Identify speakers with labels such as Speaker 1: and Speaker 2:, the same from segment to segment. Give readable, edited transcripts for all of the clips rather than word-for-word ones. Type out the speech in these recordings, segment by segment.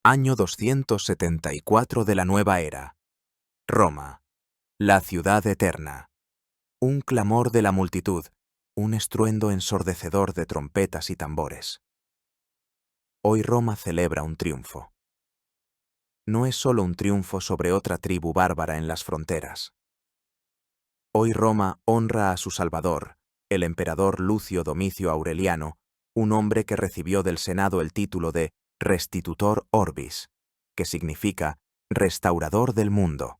Speaker 1: Año 274 de la nueva era. Roma, la ciudad eterna. Un clamor de la multitud, un estruendo ensordecedor de trompetas y tambores. Hoy Roma celebra un triunfo. No es solo un triunfo sobre otra tribu bárbara en las fronteras. Hoy Roma honra a su salvador, el emperador Lucio Domicio Aureliano, un hombre que recibió del Senado el título de Restitutor Orbis, que significa restaurador del mundo.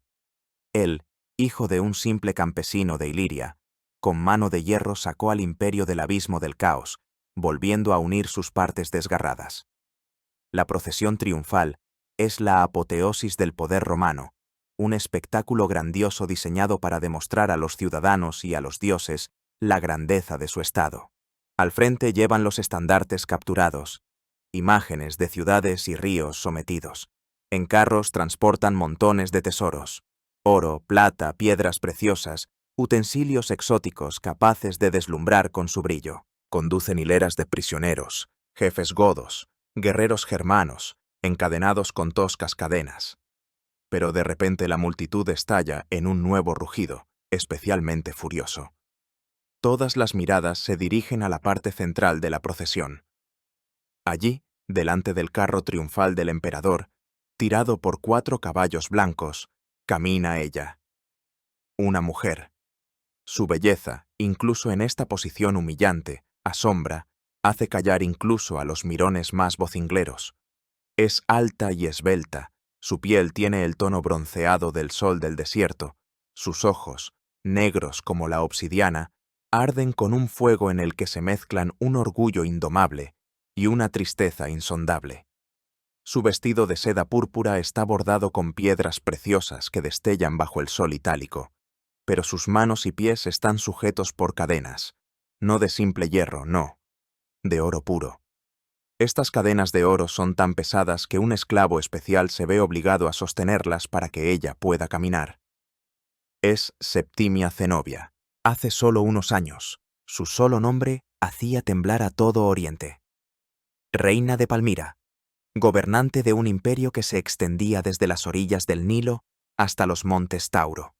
Speaker 1: Él, hijo de un simple campesino de Iliria, con mano de hierro sacó al imperio del abismo del caos, volviendo a unir sus partes desgarradas. La procesión triunfal es la apoteosis del poder romano, un espectáculo grandioso diseñado para demostrar a los ciudadanos y a los dioses la grandeza de su estado. Al frente llevan los estandartes capturados, imágenes de ciudades y ríos sometidos. En carros transportan montones de tesoros, oro, plata, piedras preciosas, utensilios exóticos capaces de deslumbrar con su brillo. Conducen hileras de prisioneros, jefes godos, guerreros germanos, encadenados con toscas cadenas. Pero de repente la multitud estalla en un nuevo rugido, especialmente furioso. Todas las miradas se dirigen a la parte central de la procesión. Allí, delante del carro triunfal del emperador, tirado por 4 caballos blancos, camina ella. Una mujer. Su belleza, incluso en esta posición humillante, asombra, hace callar incluso a los mirones más vocingleros. Es alta y esbelta, su piel tiene el tono bronceado del sol del desierto, sus ojos, negros como la obsidiana, arden con un fuego en el que se mezclan un orgullo indomable y una tristeza insondable. Su vestido de seda púrpura está bordado con piedras preciosas que destellan bajo el sol itálico, pero sus manos y pies están sujetos por cadenas, no de simple hierro, no, de oro puro. Estas cadenas de oro son tan pesadas que un esclavo especial se ve obligado a sostenerlas para que ella pueda caminar. Es Septimia Zenobia. Hace solo unos años, su solo nombre hacía temblar a todo Oriente. Reina de Palmira, gobernante de un imperio que se extendía desde las orillas del Nilo hasta los montes Tauro.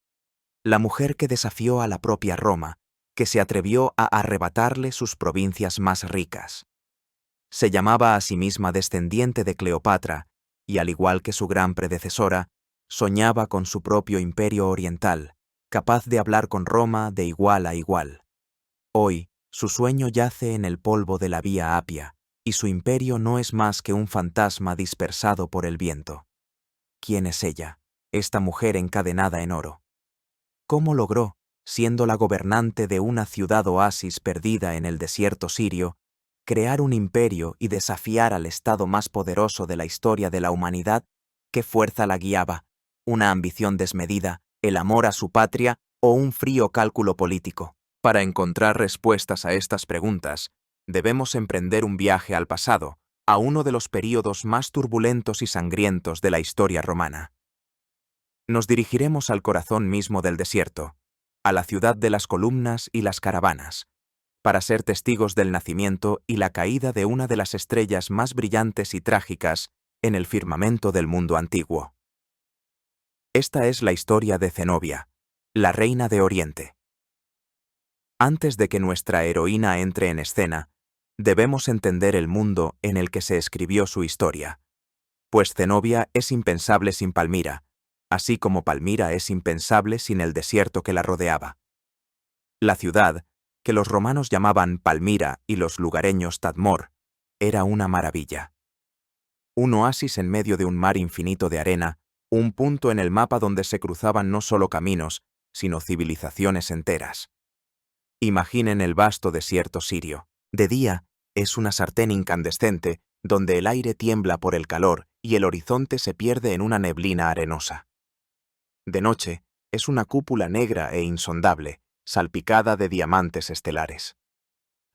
Speaker 1: La mujer que desafió a la propia Roma, que se atrevió a arrebatarle sus provincias más ricas. Se llamaba a sí misma descendiente de Cleopatra, y al igual que su gran predecesora, soñaba con su propio imperio oriental, capaz de hablar con Roma de igual a igual. Hoy, su sueño yace en el polvo de la Vía Apia, y su imperio no es más que un fantasma dispersado por el viento. ¿Quién es ella, esta mujer encadenada en oro? ¿Cómo logró, siendo la gobernante de una ciudad oasis perdida en el desierto sirio, crear un imperio y desafiar al estado más poderoso de la historia de la humanidad? ¿Qué fuerza la guiaba? ¿Una ambición desmedida, el amor a su patria o un frío cálculo político? Para encontrar respuestas a estas preguntas, debemos emprender un viaje al pasado, a uno de los períodos más turbulentos y sangrientos de la historia romana. Nos dirigiremos al corazón mismo del desierto, a la ciudad de las columnas y las caravanas, para ser testigos del nacimiento y la caída de una de las estrellas más brillantes y trágicas en el firmamento del mundo antiguo. Esta es la historia de Zenobia, la reina de Oriente. Antes de que nuestra heroína entre en escena, debemos entender el mundo en el que se escribió su historia, pues Zenobia es impensable sin Palmira, así como Palmira es impensable sin el desierto que la rodeaba. La ciudad, que los romanos llamaban Palmira y los lugareños Tadmor, era una maravilla. Un oasis en medio de un mar infinito de arena, un punto en el mapa donde se cruzaban no solo caminos, sino civilizaciones enteras. Imaginen el vasto desierto sirio. De día, es una sartén incandescente, donde el aire tiembla por el calor y el horizonte se pierde en una neblina arenosa. De noche, es una cúpula negra e insondable, salpicada de diamantes estelares.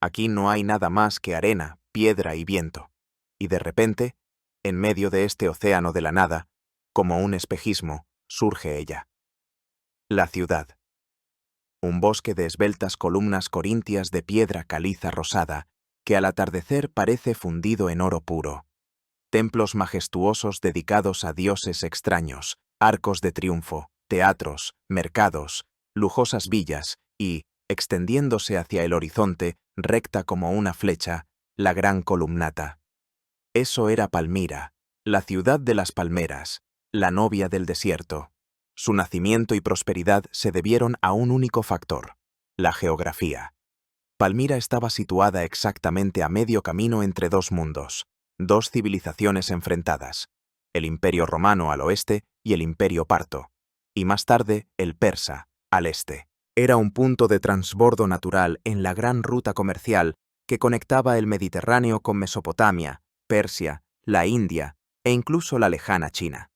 Speaker 1: Aquí no hay nada más que arena, piedra y viento. Y de repente, en medio de este océano de la nada, como un espejismo, surge ella. La ciudad. Un bosque de esbeltas columnas corintias de piedra caliza rosada, que al atardecer parece fundido en oro puro. templos majestuosos dedicados a dioses extraños, arcos de triunfo, teatros, mercados, lujosas villas y, extendiéndose hacia el horizonte, recta como una flecha, la gran columnata. Eso era Palmira, la ciudad de las palmeras, la novia del desierto. Su nacimiento y prosperidad se debieron a un único factor: la geografía. Palmira estaba situada exactamente a medio camino entre dos mundos, dos civilizaciones enfrentadas, el Imperio Romano al oeste y el Imperio Parto, y más tarde el persa, al este. Era un punto de transbordo natural en la gran ruta comercial que conectaba el Mediterráneo con Mesopotamia, Persia, la India e incluso la lejana China.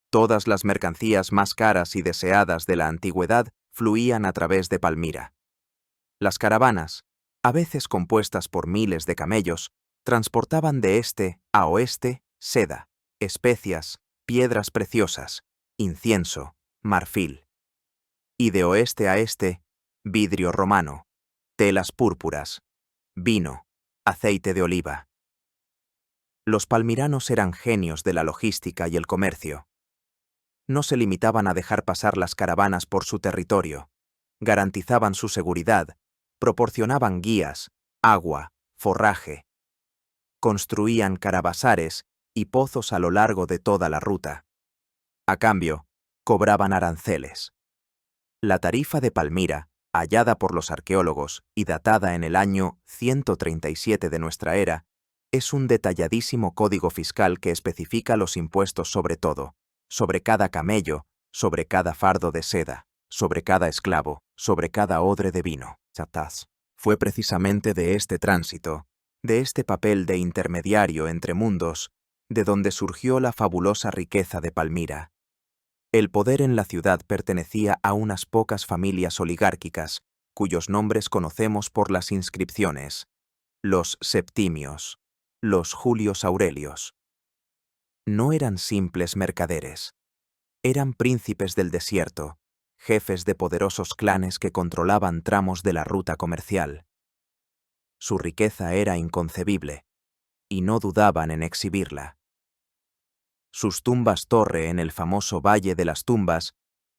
Speaker 1: Todas las mercancías más caras y deseadas de la antigüedad fluían a través de Palmira. Las caravanas, a veces compuestas por miles de camellos, transportaban de este a oeste seda, especias, piedras preciosas, incienso, marfil. Y de oeste a este, vidrio romano, telas púrpuras, vino, aceite de oliva. Los palmiranos eran genios de la logística y el comercio. No se limitaban a dejar pasar las caravanas por su territorio, garantizaban su seguridad, proporcionaban guías, agua, forraje. Construían caravasares y pozos a lo largo de toda la ruta. A cambio, cobraban aranceles. La tarifa de Palmira, hallada por los arqueólogos y datada en el año 137 de nuestra era, es un detalladísimo código fiscal que especifica los impuestos sobre todo, sobre cada camello, sobre cada fardo de seda, sobre cada esclavo, sobre cada odre de vino. Chataz. Fue precisamente de este tránsito, de este papel de intermediario entre mundos, de donde surgió la fabulosa riqueza de Palmira. El poder en la ciudad pertenecía a unas pocas familias oligárquicas, cuyos nombres conocemos por las inscripciones: los Septimios, los Julios Aurelios. No eran simples mercaderes. Eran príncipes del desierto, jefes de poderosos clanes que controlaban tramos de la ruta comercial. Su riqueza era inconcebible, y no dudaban en exhibirla. Sus tumbas torre en el famoso Valle de las Tumbas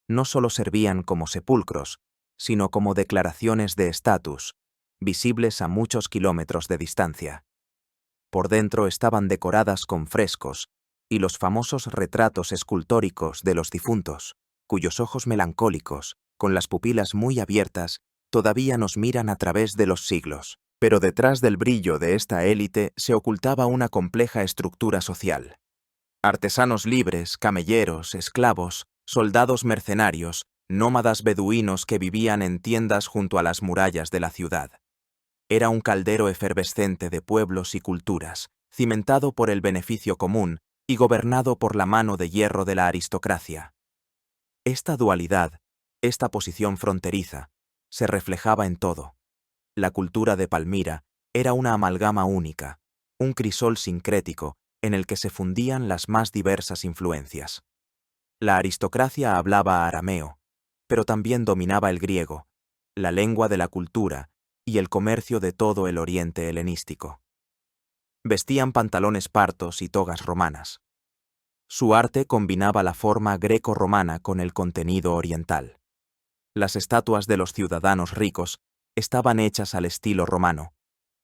Speaker 1: no solo servían como sepulcros, sino como declaraciones de estatus, visibles a muchos kilómetros de distancia. Por dentro estaban decoradas con frescos y los famosos retratos escultóricos de los difuntos, cuyos ojos melancólicos, con las pupilas muy abiertas, todavía nos miran a través de los siglos. Pero detrás del brillo de esta élite se ocultaba una compleja estructura social. Artesanos libres, camelleros, esclavos, soldados mercenarios, nómadas beduinos que vivían en tiendas junto a las murallas de la ciudad. Era un caldero efervescente de pueblos y culturas, cimentado por el beneficio común y gobernado por la mano de hierro de la aristocracia. Esta dualidad, esta posición fronteriza, se reflejaba en todo. La cultura de Palmira era una amalgama única, un crisol sincrético en el que se fundían las más diversas influencias. La aristocracia hablaba arameo, pero también dominaba el griego, la lengua de la cultura y el comercio de todo el oriente helenístico. Vestían pantalones partos y togas romanas. Su arte combinaba la forma greco-romana con el contenido oriental. Las estatuas de los ciudadanos ricos estaban hechas al estilo romano,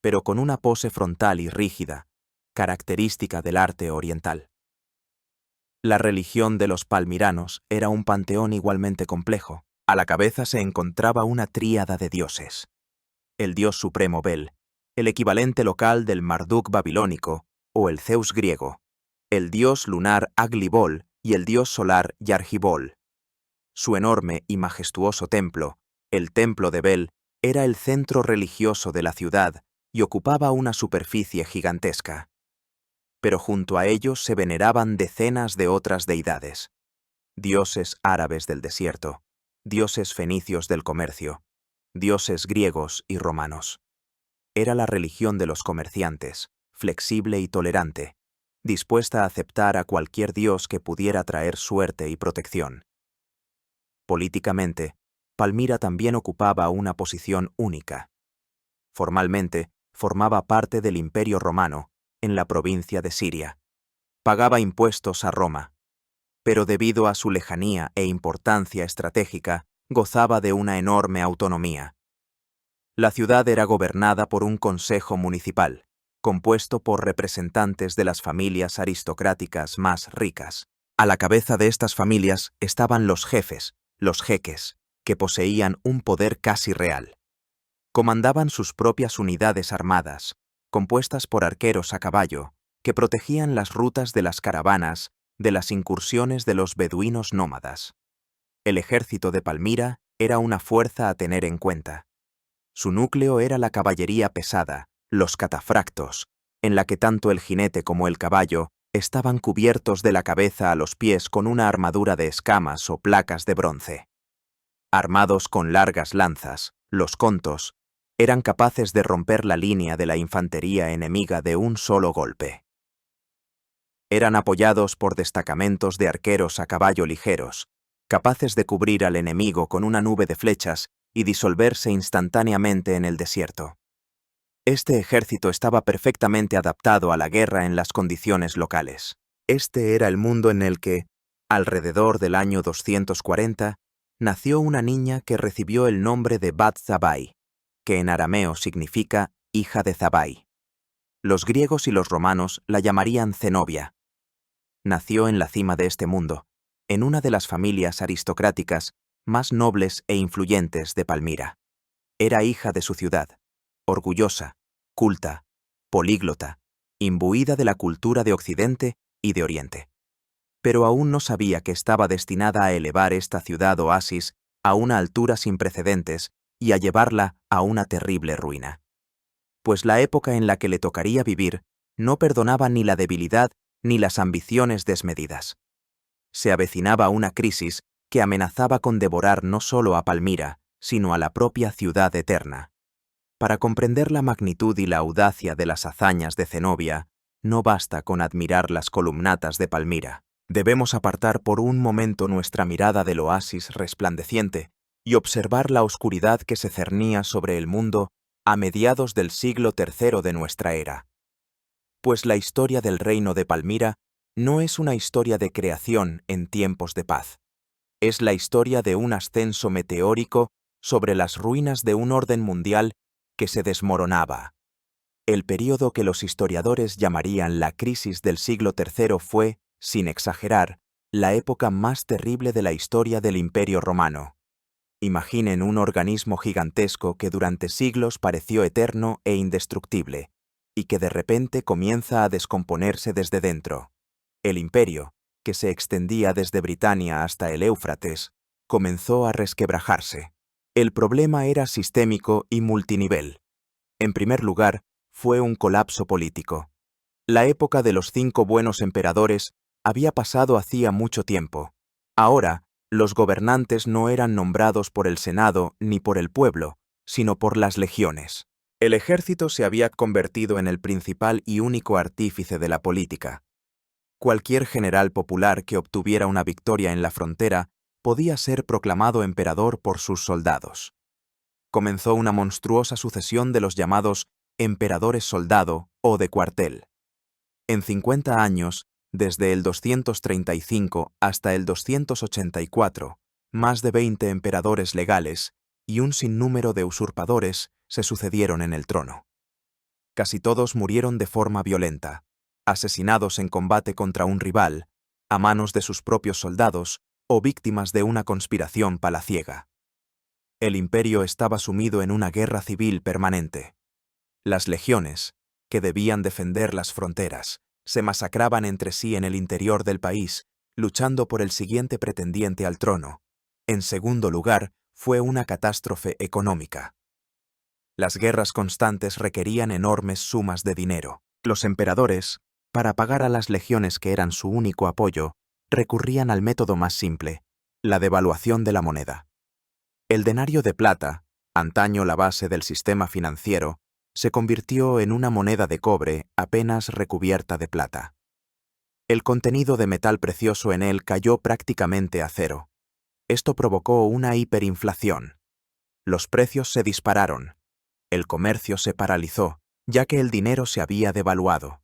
Speaker 1: pero con una pose frontal y rígida, característica del arte oriental. La religión de los palmiranos era un panteón igualmente complejo. A la cabeza se encontraba una tríada de dioses: el dios supremo Bel, el equivalente local del Marduk babilónico o el Zeus griego, el dios lunar Aglibol y el dios solar Yargibol. Su enorme y majestuoso templo, el templo de Bel, era el centro religioso de la ciudad y ocupaba una superficie gigantesca. Pero junto a ellos se veneraban decenas de otras deidades: dioses árabes del desierto, dioses fenicios del comercio, dioses griegos y romanos. Era la religión de los comerciantes, flexible y tolerante, dispuesta a aceptar a cualquier dios que pudiera traer suerte y protección. Políticamente, Palmira también ocupaba una posición única. Formalmente, formaba parte del Imperio Romano, en la provincia de Siria, pagaba impuestos a Roma, pero debido a su lejanía e importancia estratégica, gozaba de una enorme autonomía. La ciudad era gobernada por un consejo municipal, compuesto por representantes de las familias aristocráticas más ricas. A la cabeza de estas familias estaban los jefes, los jeques, que poseían un poder casi real. Comandaban sus propias unidades armadas, compuestas por arqueros a caballo, que protegían las rutas de las caravanas de las incursiones de los beduinos nómadas. El ejército de Palmira era una fuerza a tener en cuenta. Su núcleo era la caballería pesada, los catafractos, en la que tanto el jinete como el caballo estaban cubiertos de la cabeza a los pies con una armadura de escamas o placas de bronce. Armados con largas lanzas, los contos eran capaces de romper la línea de la infantería enemiga de un solo golpe. Eran apoyados por destacamentos de arqueros a caballo ligeros, capaces de cubrir al enemigo con una nube de flechas y disolverse instantáneamente en el desierto. Este ejército estaba perfectamente adaptado a la guerra en las condiciones locales. Este era el mundo en el que, alrededor del año 240, nació una niña que recibió el nombre de Bat Zabai, que en arameo significa hija de Zabai. Los griegos y los romanos la llamarían Zenobia. Nació en la cima de este mundo, en una de las familias aristocráticas más nobles e influyentes de Palmira. Era hija de su ciudad, orgullosa, culta, políglota, imbuida de la cultura de Occidente y de Oriente. Pero aún no sabía que estaba destinada a elevar esta ciudad oasis a una altura sin precedentes y a llevarla a una terrible ruina. Pues la época en la que le tocaría vivir no perdonaba ni la debilidad ni las ambiciones desmedidas. Se avecinaba una crisis que amenazaba con devorar no solo a Palmira, sino a la propia ciudad eterna. Para comprender la magnitud y la audacia de las hazañas de Zenobia, no basta con admirar las columnatas de Palmira. Debemos apartar por un momento nuestra mirada del oasis resplandeciente y observar la oscuridad que se cernía sobre el mundo a mediados del siglo III de nuestra era. Pues la historia del reino de Palmira no es una historia de creación en tiempos de paz. Es la historia de un ascenso meteórico sobre las ruinas de un orden mundial que se desmoronaba. El período que los historiadores llamarían la crisis del siglo III fue, sin exagerar, la época más terrible de la historia del Imperio Romano. Imaginen un organismo gigantesco que durante siglos pareció eterno e indestructible, y que de repente comienza a descomponerse desde dentro. El imperio, que se extendía desde Britania hasta el Éufrates, comenzó a resquebrajarse. El problema era sistémico y multinivel. En primer lugar, fue un colapso político. La época de los 5 buenos emperadores había pasado hacía mucho tiempo. Ahora, los gobernantes no eran nombrados por el Senado ni por el pueblo, sino por las legiones. El ejército se había convertido en el principal y único artífice de la política. Cualquier general popular que obtuviera una victoria en la frontera podía ser proclamado emperador por sus soldados. Comenzó una monstruosa sucesión de los llamados emperadores soldado o de cuartel. En 50 años, desde el 235 hasta el 284, más de 20 emperadores legales y un sinnúmero de usurpadores se sucedieron en el trono. Casi todos murieron de forma violenta, asesinados en combate contra un rival, a manos de sus propios soldados o víctimas de una conspiración palaciega. El imperio estaba sumido en una guerra civil permanente. Las legiones, que debían defender las fronteras, se masacraban entre sí en el interior del país, luchando por el siguiente pretendiente al trono. En segundo lugar, fue una catástrofe económica. Las guerras constantes requerían enormes sumas de dinero. Los emperadores, para pagar a las legiones que eran su único apoyo, recurrían al método más simple, la devaluación de la moneda. El denario de plata, antaño la base del sistema financiero, se convirtió en una moneda de cobre apenas recubierta de plata. El contenido de metal precioso en él cayó prácticamente a cero. Esto provocó una hiperinflación. Los precios se dispararon. El comercio se paralizó, ya que el dinero se había devaluado.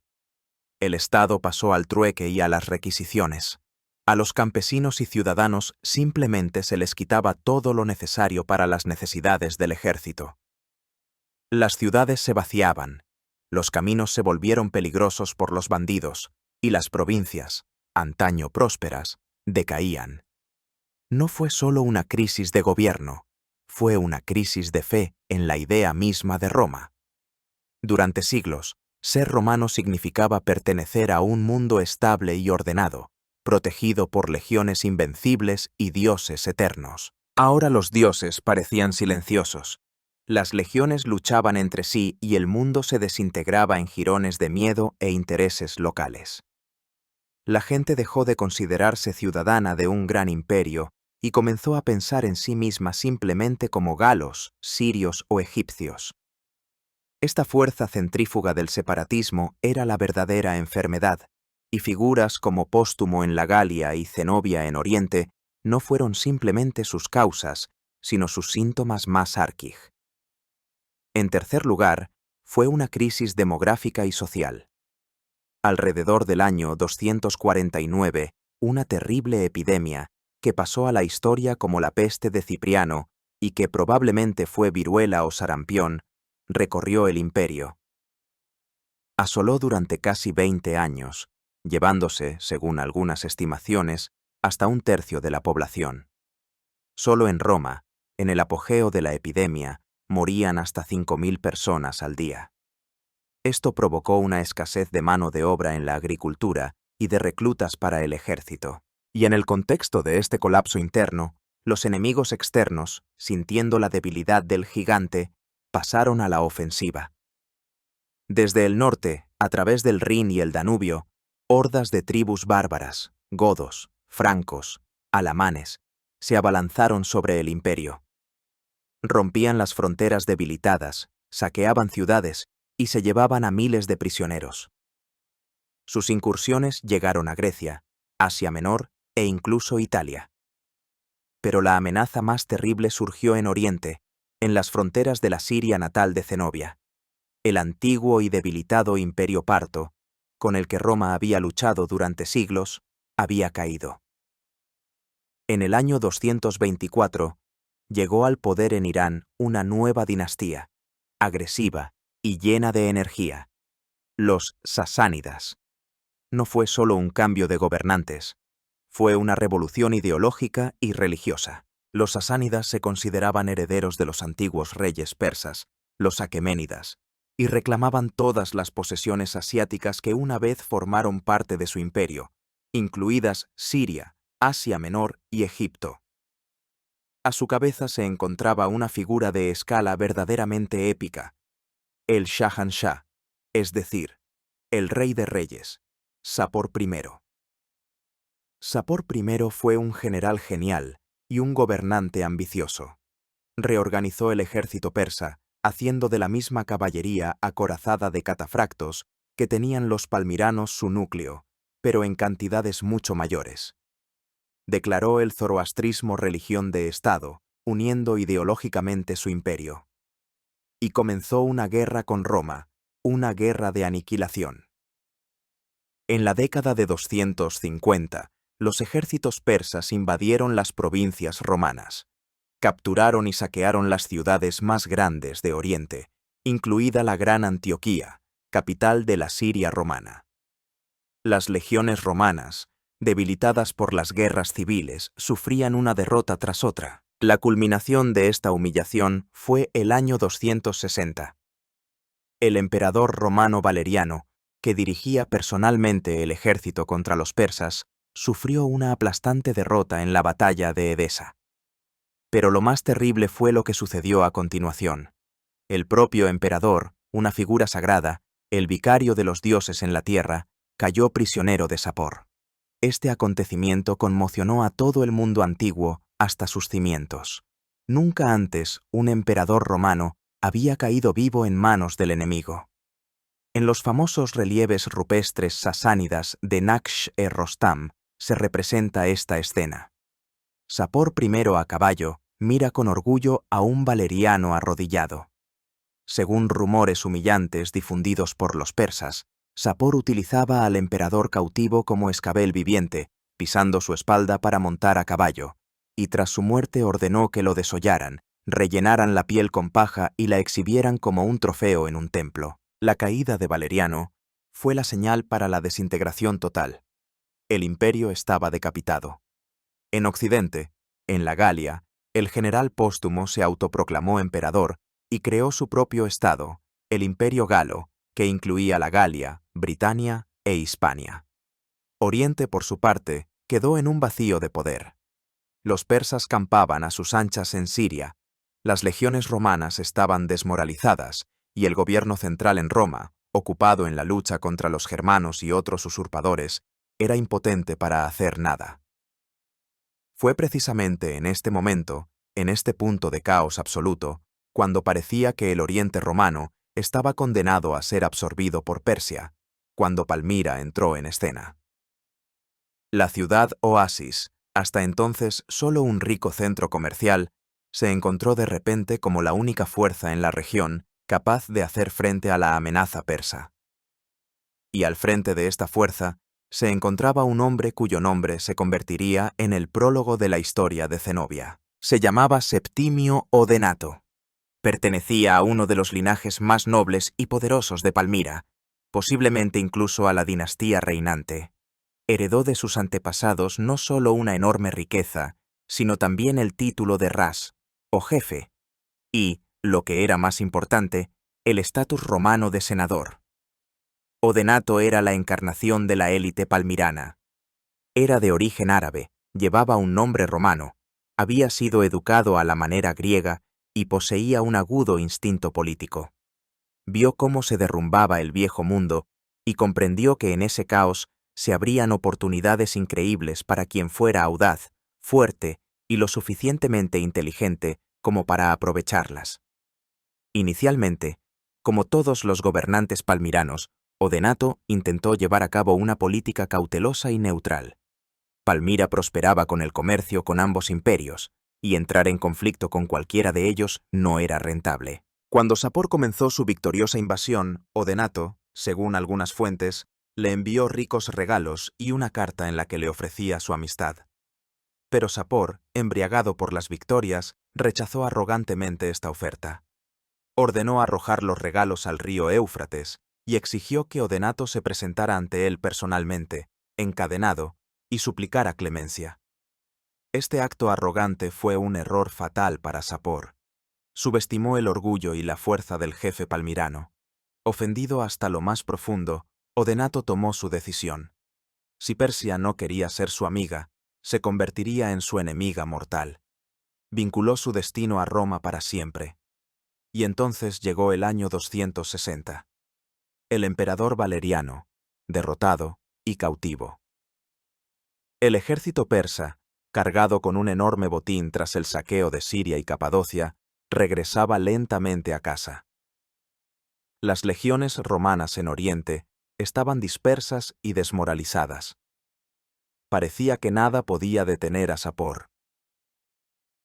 Speaker 1: El Estado pasó al trueque y a las requisiciones. A los campesinos y ciudadanos simplemente se les quitaba todo lo necesario para las necesidades del ejército. Las ciudades se vaciaban, los caminos se volvieron peligrosos por los bandidos, y las provincias, antaño prósperas, decaían. No fue solo una crisis de gobierno, fue una crisis de fe en la idea misma de Roma. Durante siglos, ser romano significaba pertenecer a un mundo estable y ordenado, protegido por legiones invencibles y dioses eternos. Ahora los dioses parecían silenciosos. Las legiones luchaban entre sí y el mundo se desintegraba en jirones de miedo e intereses locales. La gente dejó de considerarse ciudadana de un gran imperio y comenzó a pensar en sí misma simplemente como galos, sirios o egipcios. Esta fuerza centrífuga del separatismo era la verdadera enfermedad, y figuras como Póstumo en la Galia y Zenobia en Oriente no fueron simplemente sus causas, sino sus síntomas más arquig. En tercer lugar, fue una crisis demográfica y social. Alrededor del año 249, una terrible epidemia, que pasó a la historia como la peste de Cipriano y que probablemente fue viruela o sarampión, recorrió el imperio. Asoló durante casi 20 años, llevándose, según algunas estimaciones, hasta un tercio de la población. Solo en Roma, en el apogeo de la epidemia, morían hasta 5.000 personas al día. Esto provocó una escasez de mano de obra en la agricultura y de reclutas para el ejército. Y en el contexto de este colapso interno, los enemigos externos, sintiendo la debilidad del gigante, pasaron a la ofensiva. Desde el norte, a través del Rin y el Danubio, hordas de tribus bárbaras, godos, francos, alamanes, se abalanzaron sobre el imperio. Rompían las fronteras debilitadas, saqueaban ciudades y se llevaban a miles de prisioneros. Sus incursiones llegaron a Grecia, Asia Menor e incluso Italia. Pero la amenaza más terrible surgió en Oriente, en las fronteras de la Siria natal de Zenobia. El antiguo y debilitado imperio parto, con el que Roma había luchado durante siglos, había caído. En el año 224, llegó al poder en Irán una nueva dinastía, agresiva y llena de energía, los sasánidas. No fue solo un cambio de gobernantes, fue una revolución ideológica y religiosa. Los sasánidas se consideraban herederos de los antiguos reyes persas, los aqueménidas, y reclamaban todas las posesiones asiáticas que una vez formaron parte de su imperio, incluidas Siria, Asia Menor y Egipto. A su cabeza se encontraba una figura de escala verdaderamente épica, el Shahanshah, es decir, el rey de reyes, Sapor I. Sapor I fue un general genial y un gobernante ambicioso. Reorganizó el ejército persa, haciendo de la misma caballería acorazada de catafractos que tenían los palmiranos su núcleo, pero en cantidades mucho mayores. Declaró el zoroastrismo religión de Estado, uniendo ideológicamente su imperio. Y comenzó una guerra con Roma, una guerra de aniquilación. En la década de 250, los ejércitos persas invadieron las provincias romanas. Capturaron y saquearon las ciudades más grandes de Oriente, incluida la Gran Antioquía, capital de la Siria romana. Las legiones romanas, debilitadas por las guerras civiles, sufrían una derrota tras otra. La culminación de esta humillación fue el año 260. El emperador romano Valeriano, que dirigía personalmente el ejército contra los persas, sufrió una aplastante derrota en la batalla de Edesa. Pero lo más terrible fue lo que sucedió a continuación. El propio emperador, una figura sagrada, el vicario de los dioses en la tierra, cayó prisionero de Sapor. Este acontecimiento conmocionó a todo el mundo antiguo hasta sus cimientos. Nunca antes un emperador romano había caído vivo en manos del enemigo. En los famosos relieves rupestres sasánidas de Naksh-e-Rostam se representa esta escena. Sapor I a caballo mira con orgullo a un valeriano arrodillado. Según rumores humillantes difundidos por los persas, Sapor utilizaba al emperador cautivo como escabel viviente, pisando su espalda para montar a caballo, y tras su muerte ordenó que lo desollaran, rellenaran la piel con paja y la exhibieran como un trofeo en un templo. La caída de Valeriano fue la señal para la desintegración total. El imperio estaba decapitado. En Occidente, en la Galia, el general póstumo se autoproclamó emperador y creó su propio estado, el Imperio Galo, que incluía la Galia, Britania e Hispania. Oriente, por su parte, quedó en un vacío de poder. Los persas campaban a sus anchas en Siria, las legiones romanas estaban desmoralizadas y el gobierno central en Roma, ocupado en la lucha contra los germanos y otros usurpadores, era impotente para hacer nada. Fue precisamente en este momento, en este punto de caos absoluto, cuando parecía que el Oriente romano estaba condenado a ser absorbido por Persia, cuando Palmira entró en escena. La ciudad oasis, hasta entonces solo un rico centro comercial, se encontró de repente como la única fuerza en la región capaz de hacer frente a la amenaza persa. Y al frente de esta fuerza se encontraba un hombre cuyo nombre se convertiría en el prólogo de la historia de Zenobia. Se llamaba Septimio Odenato. Pertenecía a uno de los linajes más nobles y poderosos de Palmira, posiblemente incluso a la dinastía reinante. Heredó de sus antepasados no solo una enorme riqueza, sino también el título de ras, o jefe, y, lo que era más importante, el estatus romano de senador. Odenato era la encarnación de la élite palmirana. Era de origen árabe, llevaba un nombre romano, había sido educado a la manera griega y poseía un agudo instinto político. Vio cómo se derrumbaba el viejo mundo y comprendió que en ese caos se abrían oportunidades increíbles para quien fuera audaz, fuerte y lo suficientemente inteligente como para aprovecharlas. Inicialmente, como todos los gobernantes palmiranos, Odenato intentó llevar a cabo una política cautelosa y neutral. Palmira prosperaba con el comercio con ambos imperios, y entrar en conflicto con cualquiera de ellos no era rentable. Cuando Sapor comenzó su victoriosa invasión, Odenato, según algunas fuentes, le envió ricos regalos y una carta en la que le ofrecía su amistad. Pero Sapor, embriagado por las victorias, rechazó arrogantemente esta oferta. Ordenó arrojar los regalos al río Éufrates y exigió que Odenato se presentara ante él personalmente, encadenado, y suplicara clemencia. Este acto arrogante fue un error fatal para Sapor. Subestimó el orgullo y la fuerza del jefe palmirano. Ofendido hasta lo más profundo, Odenato tomó su decisión. Si Persia no quería ser su amiga, se convertiría en su enemiga mortal. Vinculó su destino a Roma para siempre. Y entonces llegó el año 260. El emperador Valeriano, derrotado y cautivo. El ejército persa, cargado con un enorme botín tras el saqueo de Siria y Capadocia, regresaba lentamente a casa. Las legiones romanas en Oriente estaban dispersas y desmoralizadas. Parecía que nada podía detener a Sapor.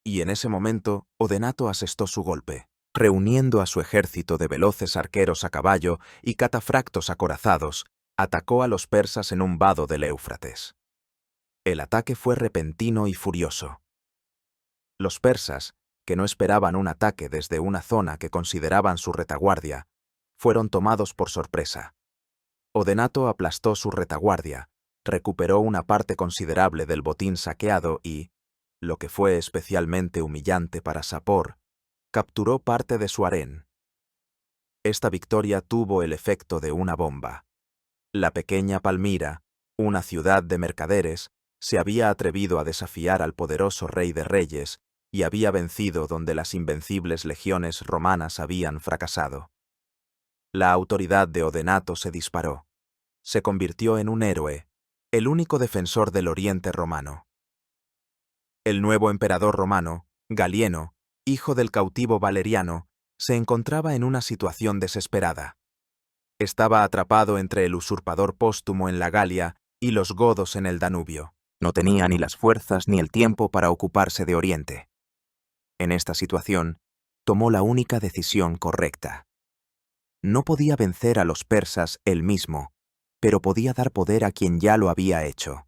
Speaker 1: Y en ese momento, Odenato asestó su golpe. Reuniendo a su ejército de veloces arqueros a caballo y catafractos acorazados, atacó a los persas en un vado del Éufrates. El ataque fue repentino y furioso. Los persas, que no esperaban un ataque desde una zona que consideraban su retaguardia, fueron tomados por sorpresa. Odenato aplastó su retaguardia, recuperó una parte considerable del botín saqueado y, lo que fue especialmente humillante para Sapor, capturó parte de su harén. Esta victoria tuvo el efecto de una bomba. La pequeña Palmira, una ciudad de mercaderes, se había atrevido a desafiar al poderoso rey de reyes y había vencido donde las invencibles legiones romanas habían fracasado. La autoridad de Odenato se disparó. Se convirtió en un héroe, el único defensor del Oriente romano. El nuevo emperador romano, Galieno, hijo del cautivo Valeriano, se encontraba en una situación desesperada. Estaba atrapado entre el usurpador póstumo en la Galia y los godos en el Danubio. No tenía ni las fuerzas ni el tiempo para ocuparse de Oriente. En esta situación, tomó la única decisión correcta. No podía vencer a los persas él mismo, pero podía dar poder a quien ya lo había hecho.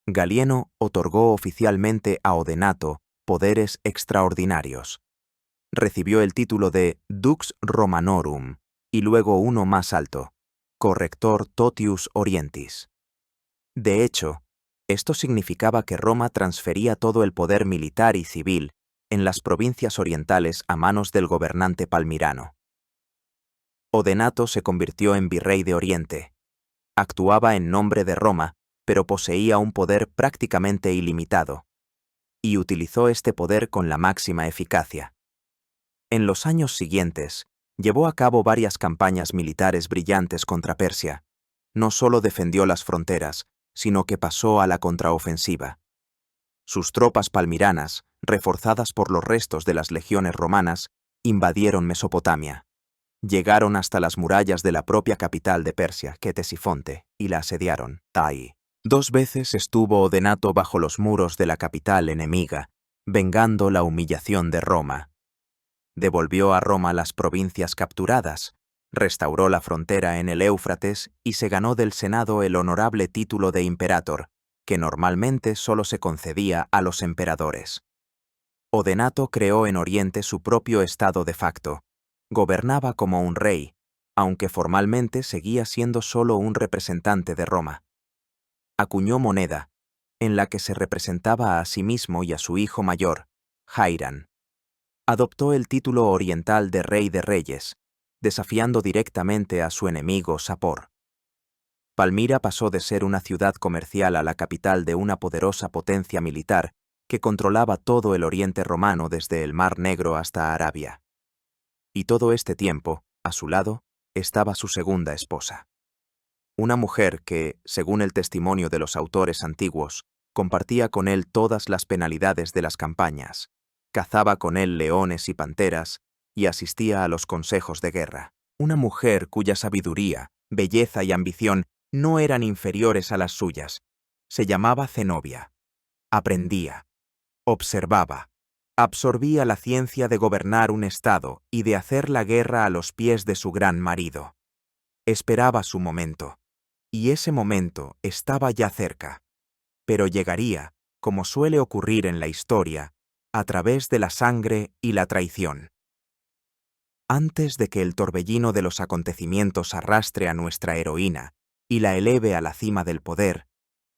Speaker 1: Galieno otorgó oficialmente a Odenato poderes extraordinarios. Recibió el título de Dux Romanorum y luego uno más alto, Corrector Totius Orientis. De hecho, esto significaba que Roma transfería todo el poder militar y civil en las provincias orientales a manos del gobernante palmirano. Odenato se convirtió en virrey de Oriente. Actuaba en nombre de Roma, pero poseía un poder prácticamente ilimitado, y utilizó este poder con la máxima eficacia. En los años siguientes, llevó a cabo varias campañas militares brillantes contra Persia. No solo defendió las fronteras, sino que pasó a la contraofensiva. Sus tropas palmiranas, reforzadas por los restos de las legiones romanas, invadieron Mesopotamia. Llegaron hasta las murallas de la propia capital de Persia, Quetesifonte, y la asediaron, Tai. 2 veces estuvo Odenato bajo los muros de la capital enemiga, vengando la humillación de Roma. Devolvió a Roma las provincias capturadas, restauró la frontera en el Éufrates y se ganó del Senado el honorable título de imperator, que normalmente solo se concedía a los emperadores. Odenato creó en Oriente su propio estado de facto. Gobernaba como un rey, aunque formalmente seguía siendo solo un representante de Roma. Acuñó moneda, en la que se representaba a sí mismo y a su hijo mayor, Jairan. Adoptó el título oriental de Rey de Reyes, desafiando directamente a su enemigo Sapor. Palmira pasó de ser una ciudad comercial a la capital de una poderosa potencia militar que controlaba todo el Oriente romano desde el Mar Negro hasta Arabia. Y todo este tiempo, a su lado, estaba su segunda esposa. Una mujer que, según el testimonio de los autores antiguos, compartía con él todas las penalidades de las campañas, cazaba con él leones y panteras y asistía a los consejos de guerra. Una mujer cuya sabiduría, belleza y ambición no eran inferiores a las suyas. Se llamaba Zenobia. Aprendía, observaba, absorbía la ciencia de gobernar un estado y de hacer la guerra a los pies de su gran marido. Esperaba su momento, y ese momento estaba ya cerca, pero llegaría, como suele ocurrir en la historia, a través de la sangre y la traición. Antes de que el torbellino de los acontecimientos arrastre a nuestra heroína y la eleve a la cima del poder,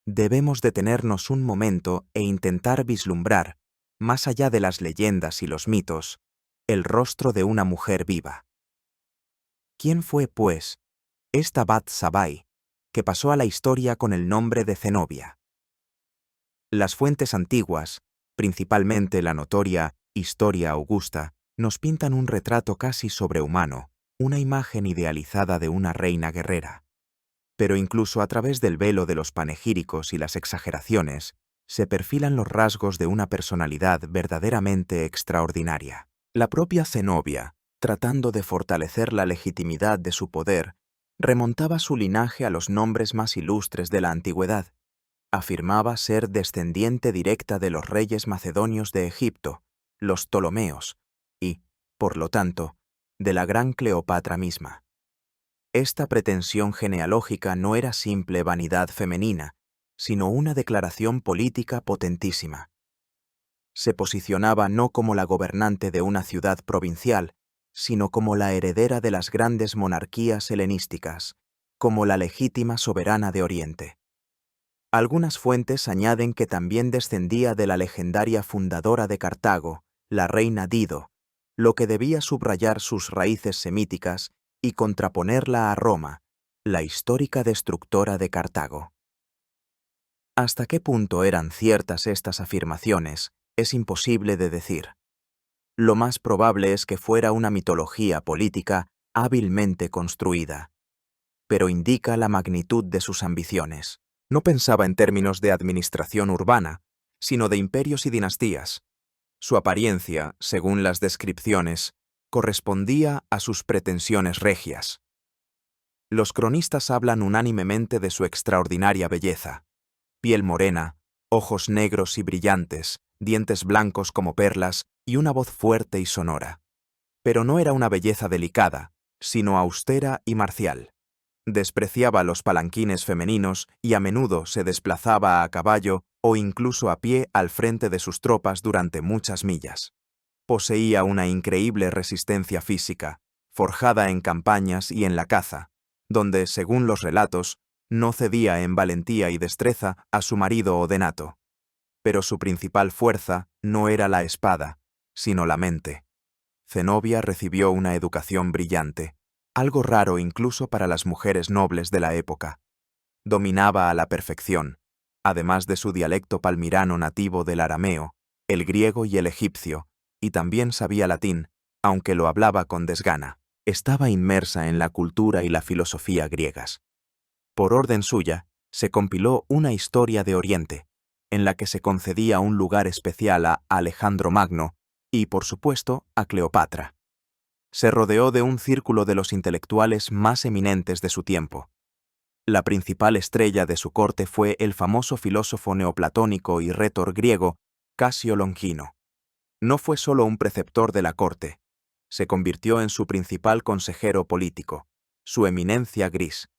Speaker 1: debemos detenernos un momento e intentar vislumbrar, más allá de las leyendas y los mitos, el rostro de una mujer viva. ¿Quién fue, pues, esta Bat-Sabai, que pasó a la historia con el nombre de Zenobia? Las fuentes antiguas, principalmente la notoria Historia Augusta, nos pintan un retrato casi sobrehumano, una imagen idealizada de una reina guerrera. Pero incluso a través del velo de los panegíricos y las exageraciones, se perfilan los rasgos de una personalidad verdaderamente extraordinaria. La propia Zenobia, tratando de fortalecer la legitimidad de su poder, remontaba su linaje a los nombres más ilustres de la antigüedad. Afirmaba ser descendiente directa de los reyes macedonios de Egipto, los Ptolomeos, y, por lo tanto, de la gran Cleopatra misma. Esta pretensión genealógica no era simple vanidad femenina, sino una declaración política potentísima. Se posicionaba no como la gobernante de una ciudad provincial, sino como la heredera de las grandes monarquías helenísticas, como la legítima soberana de Oriente. Algunas fuentes añaden que también descendía de la legendaria fundadora de Cartago, la reina Dido, lo que debía subrayar sus raíces semíticas y contraponerla a Roma, la histórica destructora de Cartago. ¿Hasta qué punto eran ciertas estas afirmaciones? Es imposible de decir. Lo más probable es que fuera una mitología política hábilmente construida, pero indica la magnitud de sus ambiciones. No pensaba en términos de administración urbana, sino de imperios y dinastías. Su apariencia, según las descripciones, correspondía a sus pretensiones regias. Los cronistas hablan unánimemente de su extraordinaria belleza: piel morena, ojos negros y brillantes, dientes blancos como perlas y una voz fuerte y sonora. Pero no era una belleza delicada, sino austera y marcial. Despreciaba los palanquines femeninos y a menudo se desplazaba a caballo o incluso a pie al frente de sus tropas durante muchas millas. Poseía una increíble resistencia física, forjada en campañas y en la caza, donde, según los relatos, no cedía en valentía y destreza a su marido Odenato. Pero su principal fuerza no era la espada, sino la mente. Zenobia recibió una educación brillante, algo raro incluso para las mujeres nobles de la época. Dominaba a la perfección, además de su dialecto palmirano nativo del arameo, el griego y el egipcio, y también sabía latín, aunque lo hablaba con desgana. Estaba inmersa en la cultura y la filosofía griegas. Por orden suya, se compiló una historia de Oriente, en la que se concedía un lugar especial a Alejandro Magno y, por supuesto, a Cleopatra. Se rodeó de un círculo de los intelectuales más eminentes de su tiempo. La principal estrella de su corte fue el famoso filósofo neoplatónico y rétor griego Casio Longino. No fue solo un preceptor de la corte, se convirtió en su principal consejero político, su eminencia gris.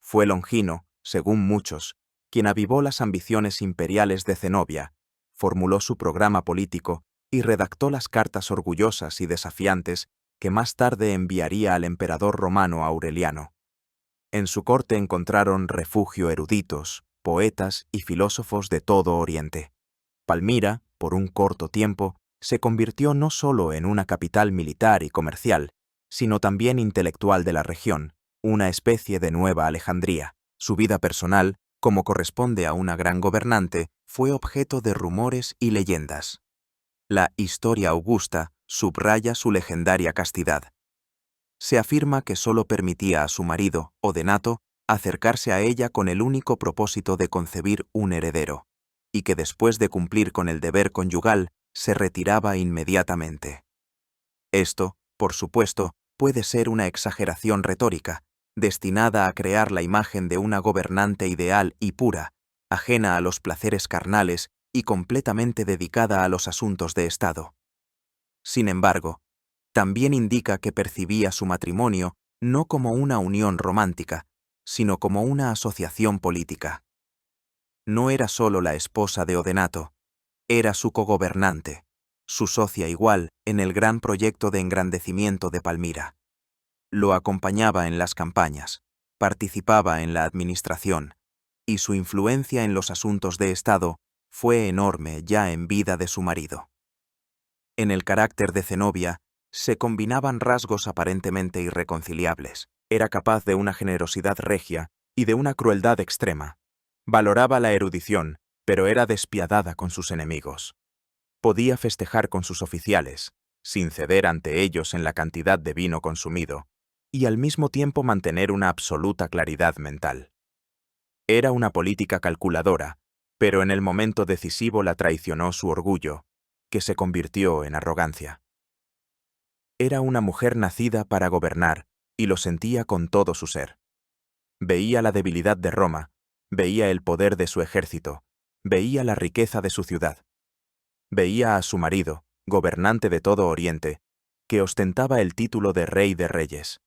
Speaker 1: Fue Longino, según muchos, quien avivó las ambiciones imperiales de Zenobia, formuló su programa político y redactó las cartas orgullosas y desafiantes que más tarde enviaría al emperador romano Aureliano. En su corte encontraron refugio eruditos, poetas y filósofos de todo Oriente. Palmira, por un corto tiempo, se convirtió no solo en una capital militar y comercial, sino también intelectual de la región, una especie de Nueva Alejandría. Su vida personal, como corresponde a una gran gobernante, fue objeto de rumores y leyendas. La Historia Augusta subraya su legendaria castidad. Se afirma que solo permitía a su marido, Odenato, acercarse a ella con el único propósito de concebir un heredero, y que después de cumplir con el deber conyugal, se retiraba inmediatamente. Esto, por supuesto, puede ser una exageración retórica, destinada a crear la imagen de una gobernante ideal y pura, ajena a los placeres carnales y completamente dedicada a los asuntos de Estado. Sin embargo, también indica que percibía su matrimonio no como una unión romántica, sino como una asociación política. No era solo la esposa de Odenato, era su cogobernante, su socia igual en el gran proyecto de engrandecimiento de Palmira. Lo acompañaba en las campañas, participaba en la administración, y su influencia en los asuntos de Estado fue enorme ya en vida de su marido. En el carácter de Zenobia se combinaban rasgos aparentemente irreconciliables. Era capaz de una generosidad regia y de una crueldad extrema. Valoraba la erudición, pero era despiadada con sus enemigos. Podía festejar con sus oficiales, sin ceder ante ellos en la cantidad de vino consumido, y al mismo tiempo mantener una absoluta claridad mental. Era una política calculadora, pero en el momento decisivo la traicionó su orgullo, que se convirtió en arrogancia. Era una mujer nacida para gobernar, y lo sentía con todo su ser. Veía la debilidad de Roma, veía el poder de su ejército, veía la riqueza de su ciudad. Veía a su marido, gobernante de todo Oriente, que ostentaba el título de Rey de Reyes.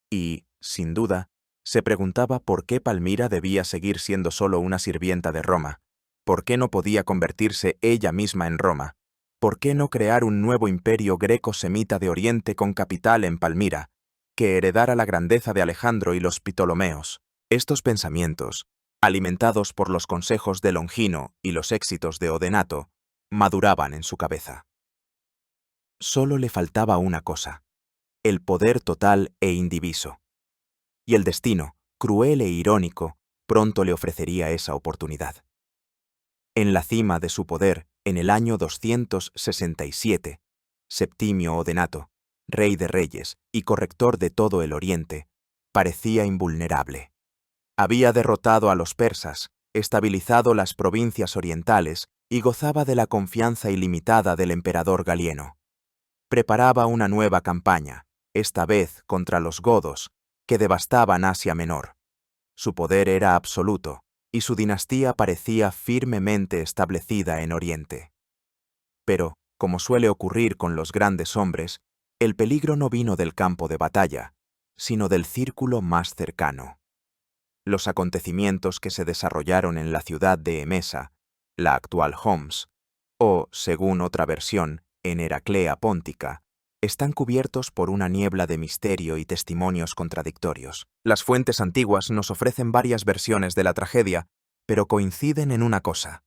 Speaker 1: Y, sin duda, se preguntaba por qué Palmira debía seguir siendo solo una sirvienta de Roma, por qué no podía convertirse ella misma en Roma, por qué no crear un nuevo imperio greco-semita de Oriente con capital en Palmira, que heredara la grandeza de Alejandro y los Ptolomeos. Estos pensamientos, alimentados por los consejos de Longino y los éxitos de Odenato, maduraban en su cabeza. Solo le faltaba una cosa: el poder total e indiviso. Y el destino, cruel e irónico, pronto le ofrecería esa oportunidad. En la cima de su poder, en el año 267, Septimio Odenato, rey de reyes y corrector de todo el Oriente, parecía invulnerable. Había derrotado a los persas, estabilizado las provincias orientales y gozaba de la confianza ilimitada del emperador Galieno. Preparaba una nueva campaña, esta vez contra los godos, que devastaban Asia Menor. Su poder era absoluto, y su dinastía parecía firmemente establecida en Oriente. Pero, como suele ocurrir con los grandes hombres, el peligro no vino del campo de batalla, sino del círculo más cercano. Los acontecimientos que se desarrollaron en la ciudad de Emesa, la actual Homs, o, según otra versión, en Heraclea Póntica, están cubiertos por una niebla de misterio y testimonios contradictorios. Las fuentes antiguas nos ofrecen varias versiones de la tragedia, pero coinciden en una cosa.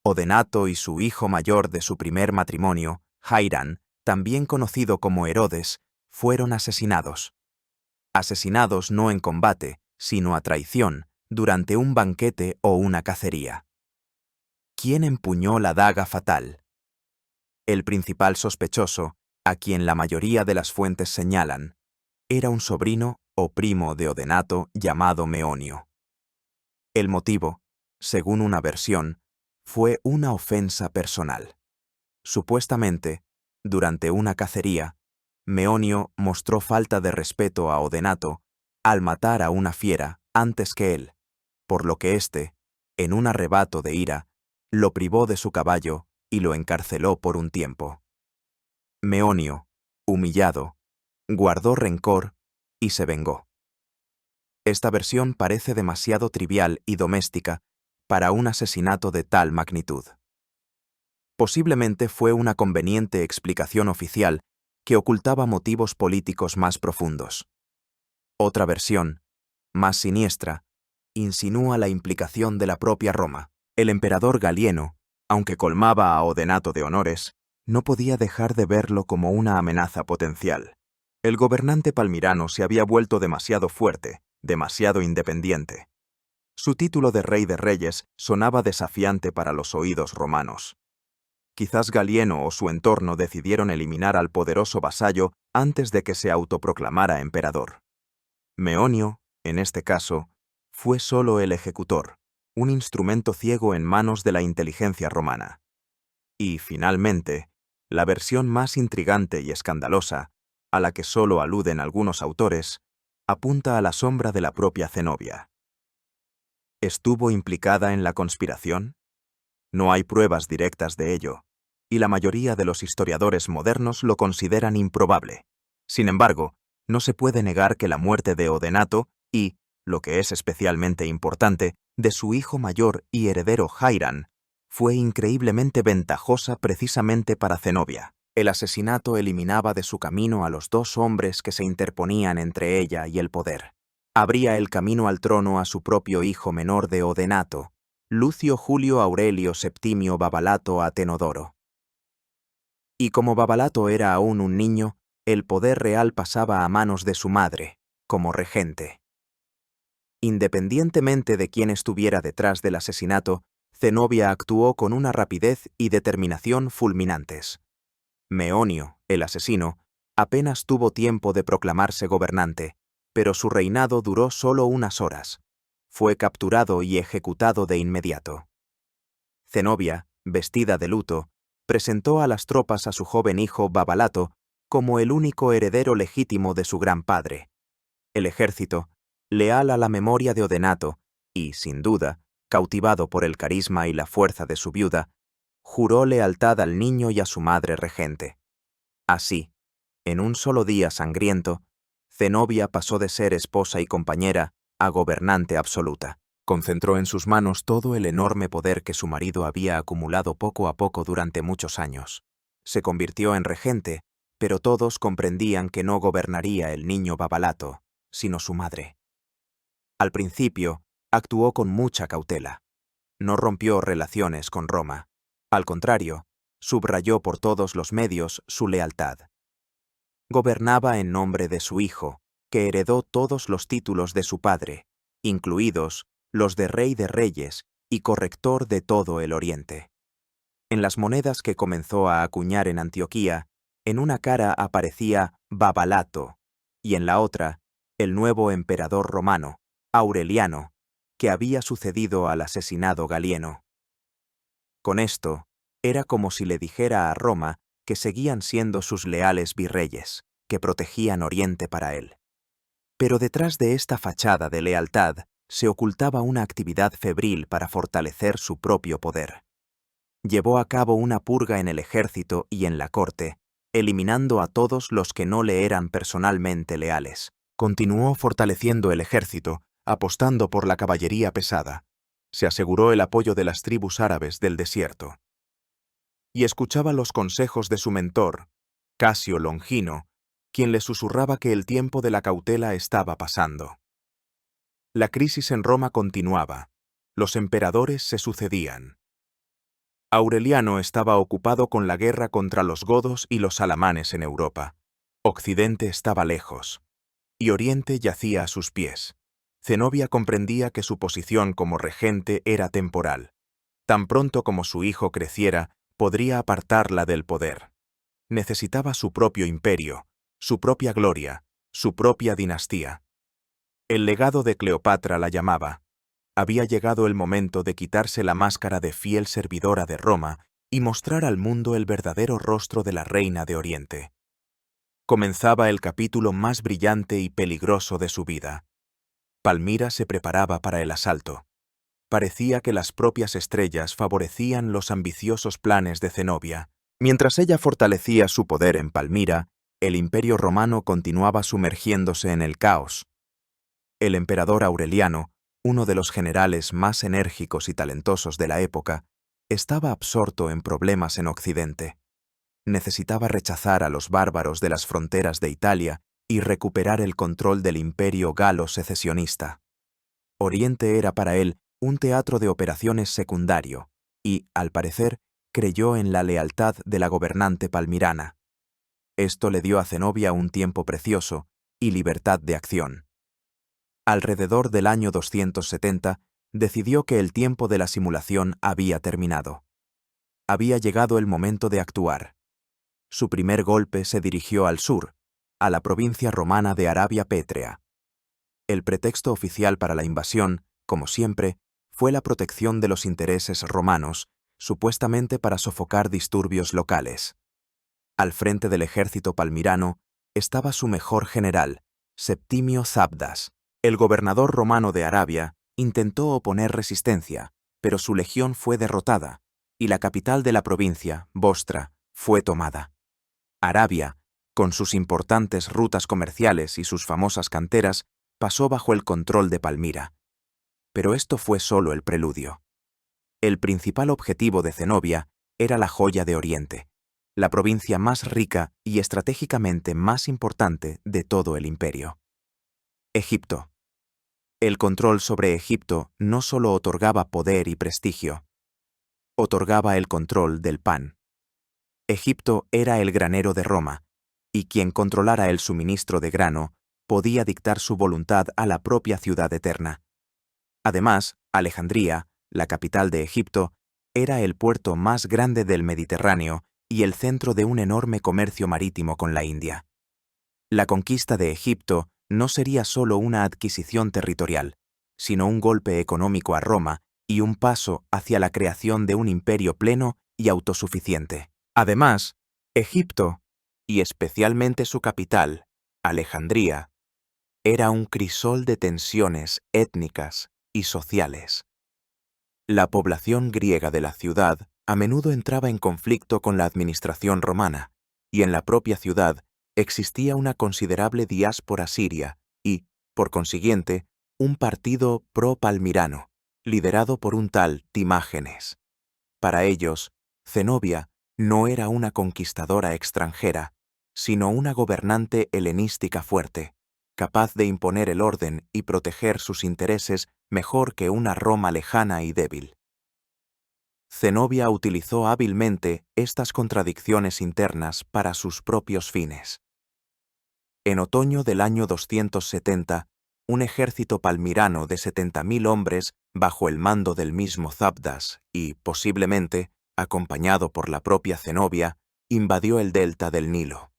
Speaker 1: Odenato y su hijo mayor de su primer matrimonio, Jairán, también conocido como Herodes, fueron asesinados. Asesinados no en combate, sino a traición, durante un banquete o una cacería. ¿Quién empuñó la daga fatal? El principal sospechoso, a quien la mayoría de las fuentes señalan, era un sobrino o primo de Odenato llamado Meonio. El motivo, según una versión, fue una ofensa personal. Supuestamente, durante una cacería, Meonio mostró falta de respeto a Odenato al matar a una fiera antes que él, por lo que éste, en un arrebato de ira, lo privó de su caballo y lo encarceló por un tiempo. Meonio, humillado, guardó rencor y se vengó. Esta versión parece demasiado trivial y doméstica para un asesinato de tal magnitud. Posiblemente fue una conveniente explicación oficial que ocultaba motivos políticos más profundos. Otra versión, más siniestra, insinúa la implicación de la propia Roma. El emperador Galieno, aunque colmaba a Odenato de honores, no podía dejar de verlo como una amenaza potencial. El gobernante palmirano se había vuelto demasiado fuerte, demasiado independiente. Su título de rey de reyes sonaba desafiante para los oídos romanos. Quizás Galieno o su entorno decidieron eliminar al poderoso vasallo antes de que se autoproclamara emperador. Meonio, en este caso, fue solo el ejecutor, un instrumento ciego en manos de la inteligencia romana. Y, finalmente, la versión más intrigante y escandalosa, a la que solo aluden algunos autores, apunta a la sombra de la propia Zenobia. ¿Estuvo implicada en la conspiración? No hay pruebas directas de ello, y la mayoría de los historiadores modernos lo consideran improbable. Sin embargo, no se puede negar que la muerte de Odenato y, lo que es especialmente importante, de su hijo mayor y heredero Jairán, fue increíblemente ventajosa precisamente para Zenobia. El asesinato eliminaba de su camino a los dos hombres que se interponían entre ella y el poder. Abría el camino al trono a su propio hijo menor de Odenato, Lucio Julio Aurelio Septimio Babalato Atenodoro. Y como Babalato era aún un niño, el poder real pasaba a manos de su madre, como regente. Independientemente de quién estuviera detrás del asesinato, Zenobia actuó con una rapidez y determinación fulminantes. Meonio, el asesino, apenas tuvo tiempo de proclamarse gobernante, pero su reinado duró solo unas horas. Fue capturado y ejecutado de inmediato. Zenobia, vestida de luto, presentó a las tropas a su joven hijo Babalato como el único heredero legítimo de su gran padre. El ejército, leal a la memoria de Odenato y, sin duda, cautivado por el carisma y la fuerza de su viuda, juró lealtad al niño y a su madre regente. Así, en un solo día sangriento, Zenobia pasó de ser esposa y compañera a gobernante absoluta. Concentró en sus manos todo el enorme poder que su marido había acumulado poco a poco durante muchos años. Se convirtió en regente, pero todos comprendían que no gobernaría el niño Babalato, sino su madre. Al principio, actuó con mucha cautela. No rompió relaciones con Roma. Al contrario, subrayó por todos los medios su lealtad. Gobernaba en nombre de su hijo, que heredó todos los títulos de su padre, incluidos los de rey de reyes y corrector de todo el Oriente. En las monedas que comenzó a acuñar en Antioquía, en una cara aparecía Babalato y en la otra, el nuevo emperador romano, Aureliano, que había sucedido al asesinado Galieno. Con esto, era como si le dijera a Roma que seguían siendo sus leales virreyes, que protegían Oriente para él. Pero detrás de esta fachada de lealtad se ocultaba una actividad febril para fortalecer su propio poder. Llevó a cabo una purga en el ejército y en la corte, eliminando a todos los que no le eran personalmente leales. Continuó fortaleciendo el ejército, apostando por la caballería pesada. Se aseguró el apoyo de las tribus árabes del desierto. Y escuchaba los consejos de su mentor, Casio Longino, quien le susurraba que el tiempo de la cautela estaba pasando. La crisis en Roma continuaba. Los emperadores se sucedían. Aureliano estaba ocupado con la guerra contra los godos y los alamanes en Europa. Occidente estaba lejos, y Oriente yacía a sus pies. Zenobia comprendía que su posición como regente era temporal. Tan pronto como su hijo creciera, podría apartarla del poder. Necesitaba su propio imperio, su propia gloria, su propia dinastía. El legado de Cleopatra la llamaba. Había llegado el momento de quitarse la máscara de fiel servidora de Roma y mostrar al mundo el verdadero rostro de la reina de Oriente. Comenzaba el capítulo más brillante y peligroso de su vida. Palmira se preparaba para el asalto. Parecía que las propias estrellas favorecían los ambiciosos planes de Zenobia. Mientras ella fortalecía su poder en Palmira, el Imperio romano continuaba sumergiéndose en el caos. El emperador Aureliano, uno de los generales más enérgicos y talentosos de la época, estaba absorto en problemas en Occidente. Necesitaba rechazar a los bárbaros de las fronteras de Italia y recuperar el control del imperio galo-secesionista. Oriente era para él un teatro de operaciones secundario y, al parecer, creyó en la lealtad de la gobernante palmirana. Esto le dio a Zenobia un tiempo precioso y libertad de acción. Alrededor del año 270, decidió que el tiempo de la simulación había terminado. Había llegado el momento de actuar. Su primer golpe se dirigió al sur, a la provincia romana de Arabia Pétrea. El pretexto oficial para la invasión, como siempre, fue la protección de los intereses romanos, supuestamente para sofocar disturbios locales. Al frente del ejército palmirano estaba su mejor general, Septimio Zabdas. El gobernador romano de Arabia intentó oponer resistencia, pero su legión fue derrotada, y la capital de la provincia, Bostra, fue tomada. Arabia, con sus importantes rutas comerciales y sus famosas canteras, pasó bajo el control de Palmira. Pero esto fue solo el preludio. El principal objetivo de Zenobia era la joya de Oriente, la provincia más rica y estratégicamente más importante de todo el imperio. Egipto. El control sobre Egipto no solo otorgaba poder y prestigio, otorgaba el control del pan. Egipto era el granero de Roma, y quien controlara el suministro de grano podía dictar su voluntad a la propia ciudad eterna. Además, Alejandría, la capital de Egipto, era el puerto más grande del Mediterráneo y el centro de un enorme comercio marítimo con la India. La conquista de Egipto no sería solo una adquisición territorial, sino un golpe económico a Roma y un paso hacia la creación de un imperio pleno y autosuficiente. Además, Egipto, y especialmente su capital, Alejandría, era un crisol de tensiones étnicas y sociales. La población griega de la ciudad a menudo entraba en conflicto con la administración romana, y en la propia ciudad existía una considerable diáspora siria y, por consiguiente, un partido pro-palmirano, liderado por un tal Timágenes. Para ellos, Zenobia no era una conquistadora extranjera, sino una gobernante helenística fuerte, capaz de imponer el orden y proteger sus intereses mejor que una Roma lejana y débil. Zenobia utilizó hábilmente estas contradicciones internas para sus propios fines. En otoño del año 270, un ejército palmirano de 70.000 hombres bajo el mando del mismo Zabdas y, posiblemente, acompañado por la propia Zenobia, invadió el delta del Nilo.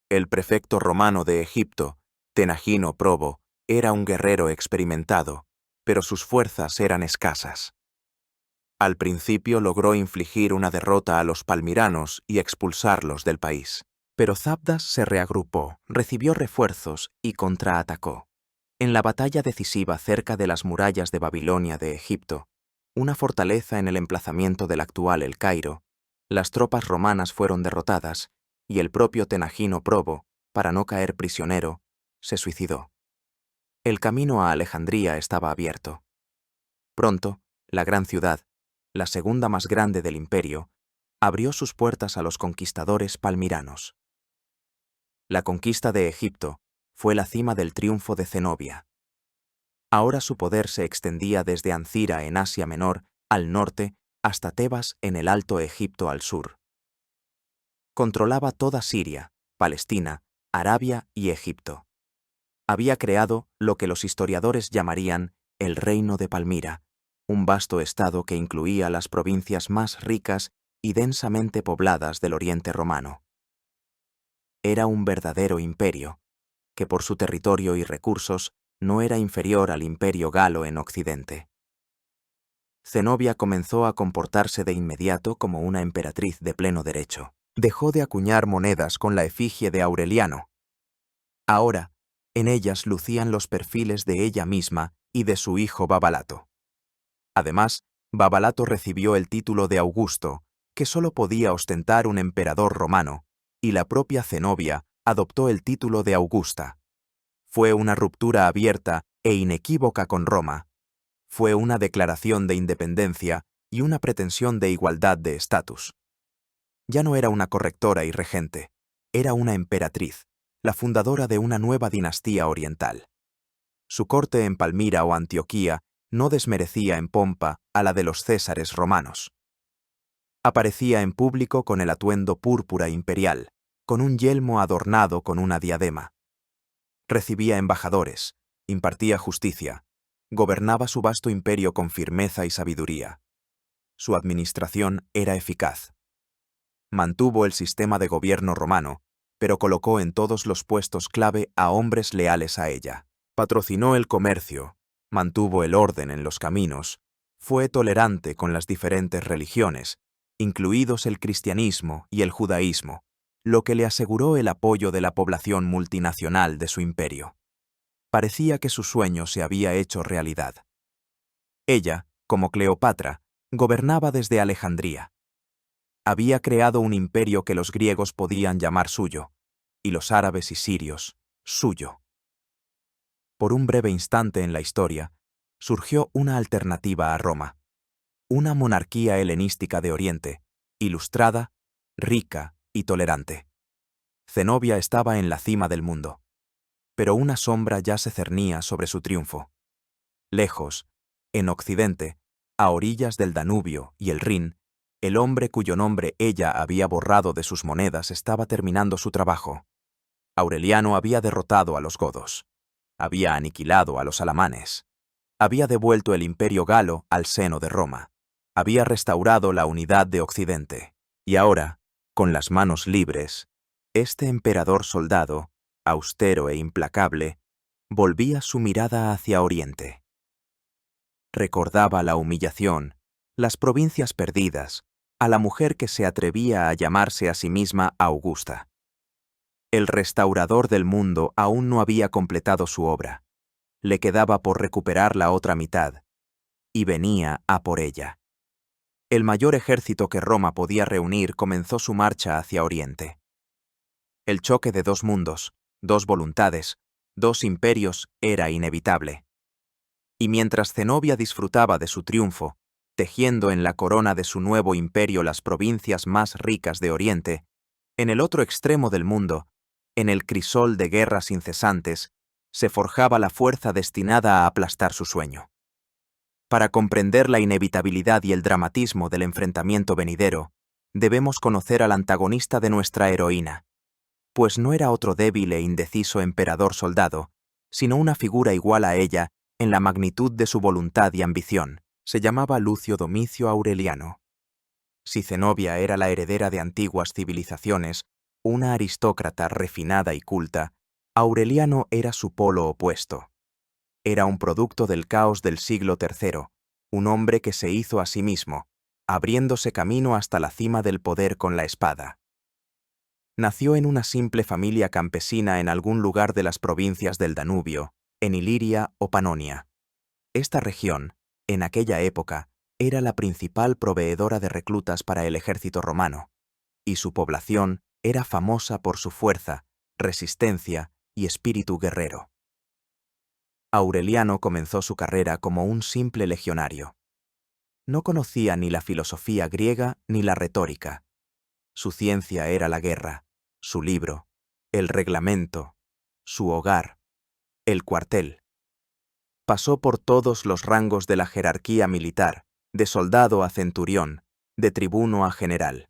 Speaker 1: El prefecto romano de Egipto, Tenagino Probo, era un guerrero experimentado, pero sus fuerzas eran escasas. Al principio logró infligir una derrota a los palmiranos y expulsarlos del país. Pero Zabdas se reagrupó, recibió refuerzos y contraatacó. En la batalla decisiva cerca de las murallas de Babilonia de Egipto, una fortaleza en el emplazamiento del actual El Cairo, las tropas romanas fueron derrotadas y el propio Tenagino Probo, para no caer prisionero, se suicidó. El camino a Alejandría estaba abierto. Pronto, la gran ciudad, la segunda más grande del imperio, abrió sus puertas a los conquistadores palmiranos. La conquista de Egipto fue la cima del triunfo de Zenobia. Ahora su poder se extendía desde Ancira en Asia Menor al norte hasta Tebas en el Alto Egipto al sur. Controlaba toda Siria, Palestina, Arabia y Egipto. Había creado lo que los historiadores llamarían el Reino de Palmira, un vasto estado que incluía las provincias más ricas y densamente pobladas del Oriente Romano. Era un verdadero imperio, que por su territorio y recursos no era inferior al imperio galo en Occidente. Zenobia comenzó a comportarse de inmediato como una emperatriz de pleno derecho. Dejó de acuñar monedas con la efigie de Aureliano. Ahora, en ellas lucían los perfiles de ella misma y de su hijo Babalato. Además, Babalato recibió el título de Augusto, que solo podía ostentar un emperador romano, y la propia Zenobia adoptó el título de Augusta. Fue una ruptura abierta e inequívoca con Roma. Fue una declaración de independencia y una pretensión de igualdad de estatus. Ya no era una correctora y regente, era una emperatriz, la fundadora de una nueva dinastía oriental. Su corte en Palmira o Antioquía no desmerecía en pompa a la de los césares romanos. Aparecía en público con el atuendo púrpura imperial, con un yelmo adornado con una diadema. Recibía embajadores, impartía justicia, gobernaba su vasto imperio con firmeza y sabiduría. Su administración era eficaz. Mantuvo el sistema de gobierno romano, pero colocó en todos los puestos clave a hombres leales a ella. Patrocinó el comercio, mantuvo el orden en los caminos, fue tolerante con las diferentes religiones, incluidos el cristianismo y el judaísmo, lo que le aseguró el apoyo de la población multinacional de su imperio. Parecía que su sueño se había hecho realidad. Ella, como Cleopatra, gobernaba desde Alejandría. Había creado un imperio que los griegos podían llamar suyo, y los árabes y sirios, suyo. Por un breve instante en la historia, surgió una alternativa a Roma, una monarquía helenística de Oriente, ilustrada, rica y tolerante. Zenobia estaba en la cima del mundo, pero una sombra ya se cernía sobre su triunfo. Lejos, en Occidente, a orillas del Danubio y el Rin, el hombre cuyo nombre ella había borrado de sus monedas estaba terminando su trabajo. Aureliano había derrotado a los godos, había aniquilado a los alamanes, había devuelto el imperio galo al seno de Roma, había restaurado la unidad de Occidente, y ahora, con las manos libres, este emperador soldado, austero e implacable, volvía su mirada hacia Oriente. Recordaba la humillación, las provincias perdidas, a la mujer que se atrevía a llamarse a sí misma Augusta. El restaurador del mundo aún no había completado su obra. Le quedaba por recuperar la otra mitad, y venía a por ella. El mayor ejército que Roma podía reunir comenzó su marcha hacia Oriente. El choque de dos mundos, dos voluntades, dos imperios era inevitable. Y mientras Zenobia disfrutaba de su triunfo, tejiendo en la corona de su nuevo imperio las provincias más ricas de Oriente, en el otro extremo del mundo, en el crisol de guerras incesantes, se forjaba la fuerza destinada a aplastar su sueño. Para comprender la inevitabilidad y el dramatismo del enfrentamiento venidero, debemos conocer al antagonista de nuestra heroína, pues no era otro débil e indeciso emperador soldado, sino una figura igual a ella en la magnitud de su voluntad y ambición. Se llamaba Lucio Domicio Aureliano. Si Zenobia era la heredera de antiguas civilizaciones, una aristócrata refinada y culta, Aureliano era su polo opuesto. Era un producto del caos del siglo III, un hombre que se hizo a sí mismo, abriéndose camino hasta la cima del poder con la espada. Nació en una simple familia campesina en algún lugar de las provincias del Danubio, en Iliria o Panonia. Esta región, en aquella época, era la principal proveedora de reclutas para el ejército romano, y su población era famosa por su fuerza, resistencia y espíritu guerrero. Aureliano comenzó su carrera como un simple legionario. No conocía ni la filosofía griega ni la retórica. Su ciencia era la guerra, su libro, el reglamento, su hogar, el cuartel. Pasó por todos los rangos de la jerarquía militar, de soldado a centurión, de tribuno a general.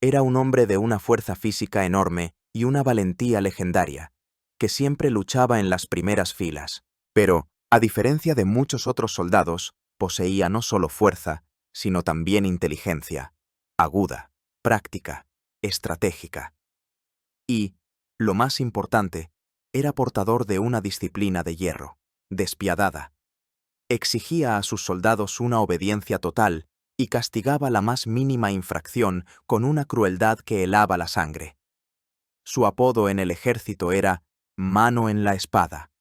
Speaker 1: Era un hombre de una fuerza física enorme y una valentía legendaria, que siempre luchaba en las primeras filas. Pero, a diferencia de muchos otros soldados, poseía no solo fuerza, sino también inteligencia, aguda, práctica, estratégica. Y, lo más importante, era portador de una disciplina de hierro, despiadada. Exigía a sus soldados una obediencia total y castigaba la más mínima infracción con una crueldad que helaba la sangre. Su apodo en el ejército era «mano en la espada»,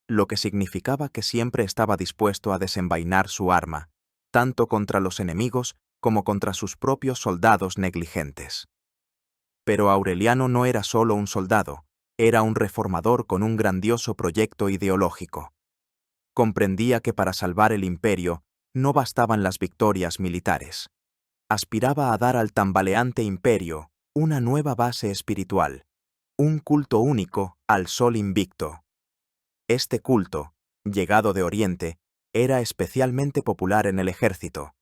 Speaker 1: lo que significaba que siempre estaba dispuesto a desenvainar su arma, tanto contra los enemigos como contra sus propios soldados negligentes. Pero Aureliano no era solo un soldado, era un reformador con un grandioso proyecto ideológico. Comprendía que para salvar el imperio no bastaban las victorias militares. Aspiraba a dar al tambaleante imperio una nueva base espiritual, un culto único al sol invicto. Este culto, llegado de Oriente, era especialmente popular en el ejército.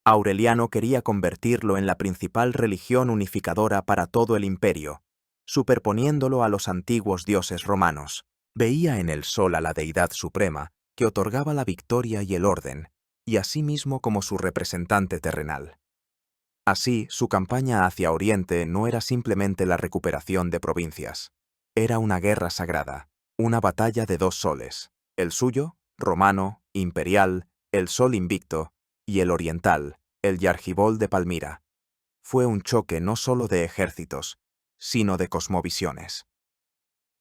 Speaker 1: Aureliano quería convertirlo en la principal religión unificadora para todo el imperio, superponiéndolo a los antiguos dioses romanos. Veía en el sol a la deidad suprema que otorgaba la victoria y el orden, y asimismo como su representante terrenal. Así, su campaña hacia Oriente no era simplemente la recuperación de provincias. Era una guerra sagrada, una batalla de dos soles, el suyo, romano, imperial, el sol invicto, y el oriental, el Yargibol de Palmira. Fue un choque no solo de ejércitos, sino de cosmovisiones.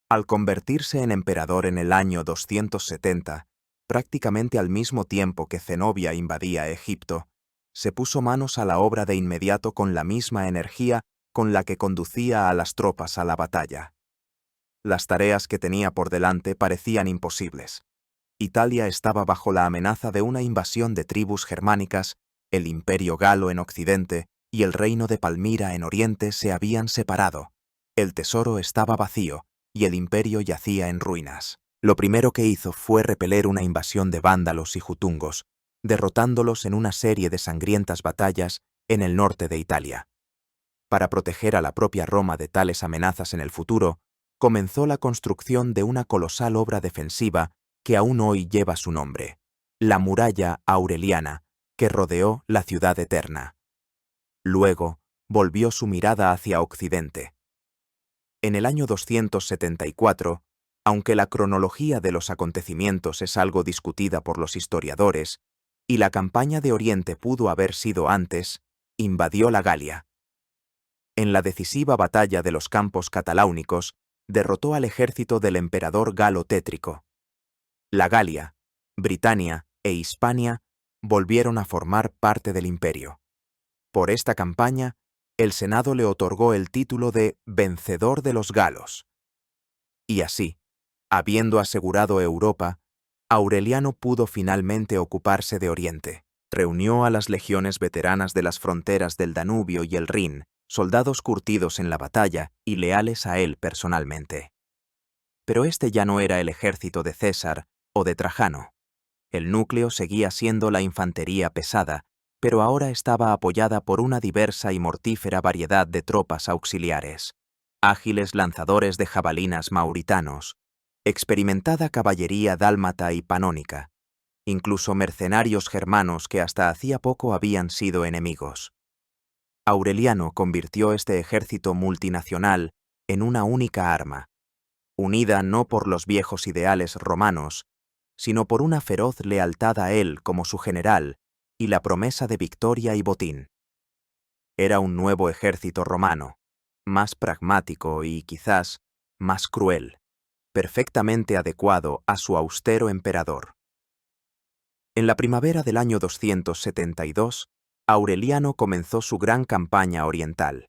Speaker 1: Al convertirse en emperador en el año 270, prácticamente al mismo tiempo que Zenobia invadía Egipto, se puso manos a la obra de inmediato con la misma energía con la que conducía a las tropas a la batalla. Las tareas que tenía por delante parecían imposibles. Italia estaba bajo la amenaza de una invasión de tribus germánicas, el imperio galo en Occidente y el reino de Palmira en Oriente se habían separado. El tesoro estaba vacío y el imperio yacía en ruinas. Lo primero que hizo fue repeler una invasión de vándalos y jutungos, derrotándolos en una serie de sangrientas batallas en el norte de Italia. Para proteger a la propia Roma de tales amenazas en el futuro, comenzó la construcción de una colosal obra defensiva que aún hoy lleva su nombre, la muralla Aureliana, que rodeó la ciudad eterna. Luego, volvió su mirada hacia Occidente. En el año 274, aunque la cronología de los acontecimientos es algo discutida por los historiadores, y la campaña de Oriente pudo haber sido antes, invadió la Galia. En la decisiva batalla de los Campos Cataláunicos, derrotó al ejército del emperador galo Tétrico. La Galia, Britania e Hispania volvieron a formar parte del imperio. Por esta campaña, el Senado le otorgó el título de vencedor de los galos. Y así, habiendo asegurado Europa, Aureliano pudo finalmente ocuparse de Oriente. Reunió a las legiones veteranas de las fronteras del Danubio y el Rin, soldados curtidos en la batalla y leales a él personalmente. Pero este ya no era el ejército de César o de Trajano. El núcleo seguía siendo la infantería pesada, pero ahora estaba apoyada por una diversa y mortífera variedad de tropas auxiliares, ágiles lanzadores de jabalinas mauritanos, experimentada caballería dálmata y panónica, incluso mercenarios germanos que hasta hacía poco habían sido enemigos. Aureliano convirtió este ejército multinacional en una única arma, unida no por los viejos ideales romanos, sino por una feroz lealtad a él como su general y la promesa de victoria y botín. Era un nuevo ejército romano, más pragmático y, quizás, más cruel, perfectamente adecuado a su austero emperador. En la primavera del año 272, Aureliano comenzó su gran campaña oriental.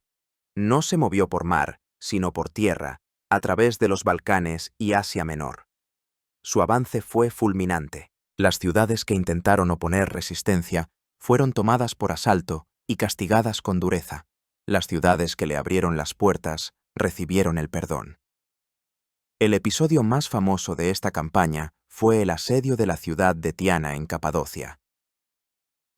Speaker 1: No se movió por mar, sino por tierra, a través de los Balcanes y Asia Menor. Su avance fue fulminante. Las ciudades que intentaron oponer resistencia fueron tomadas por asalto y castigadas con dureza. Las ciudades que le abrieron las puertas recibieron el perdón. El episodio más famoso de esta campaña fue el asedio de la ciudad de Tiana en Capadocia.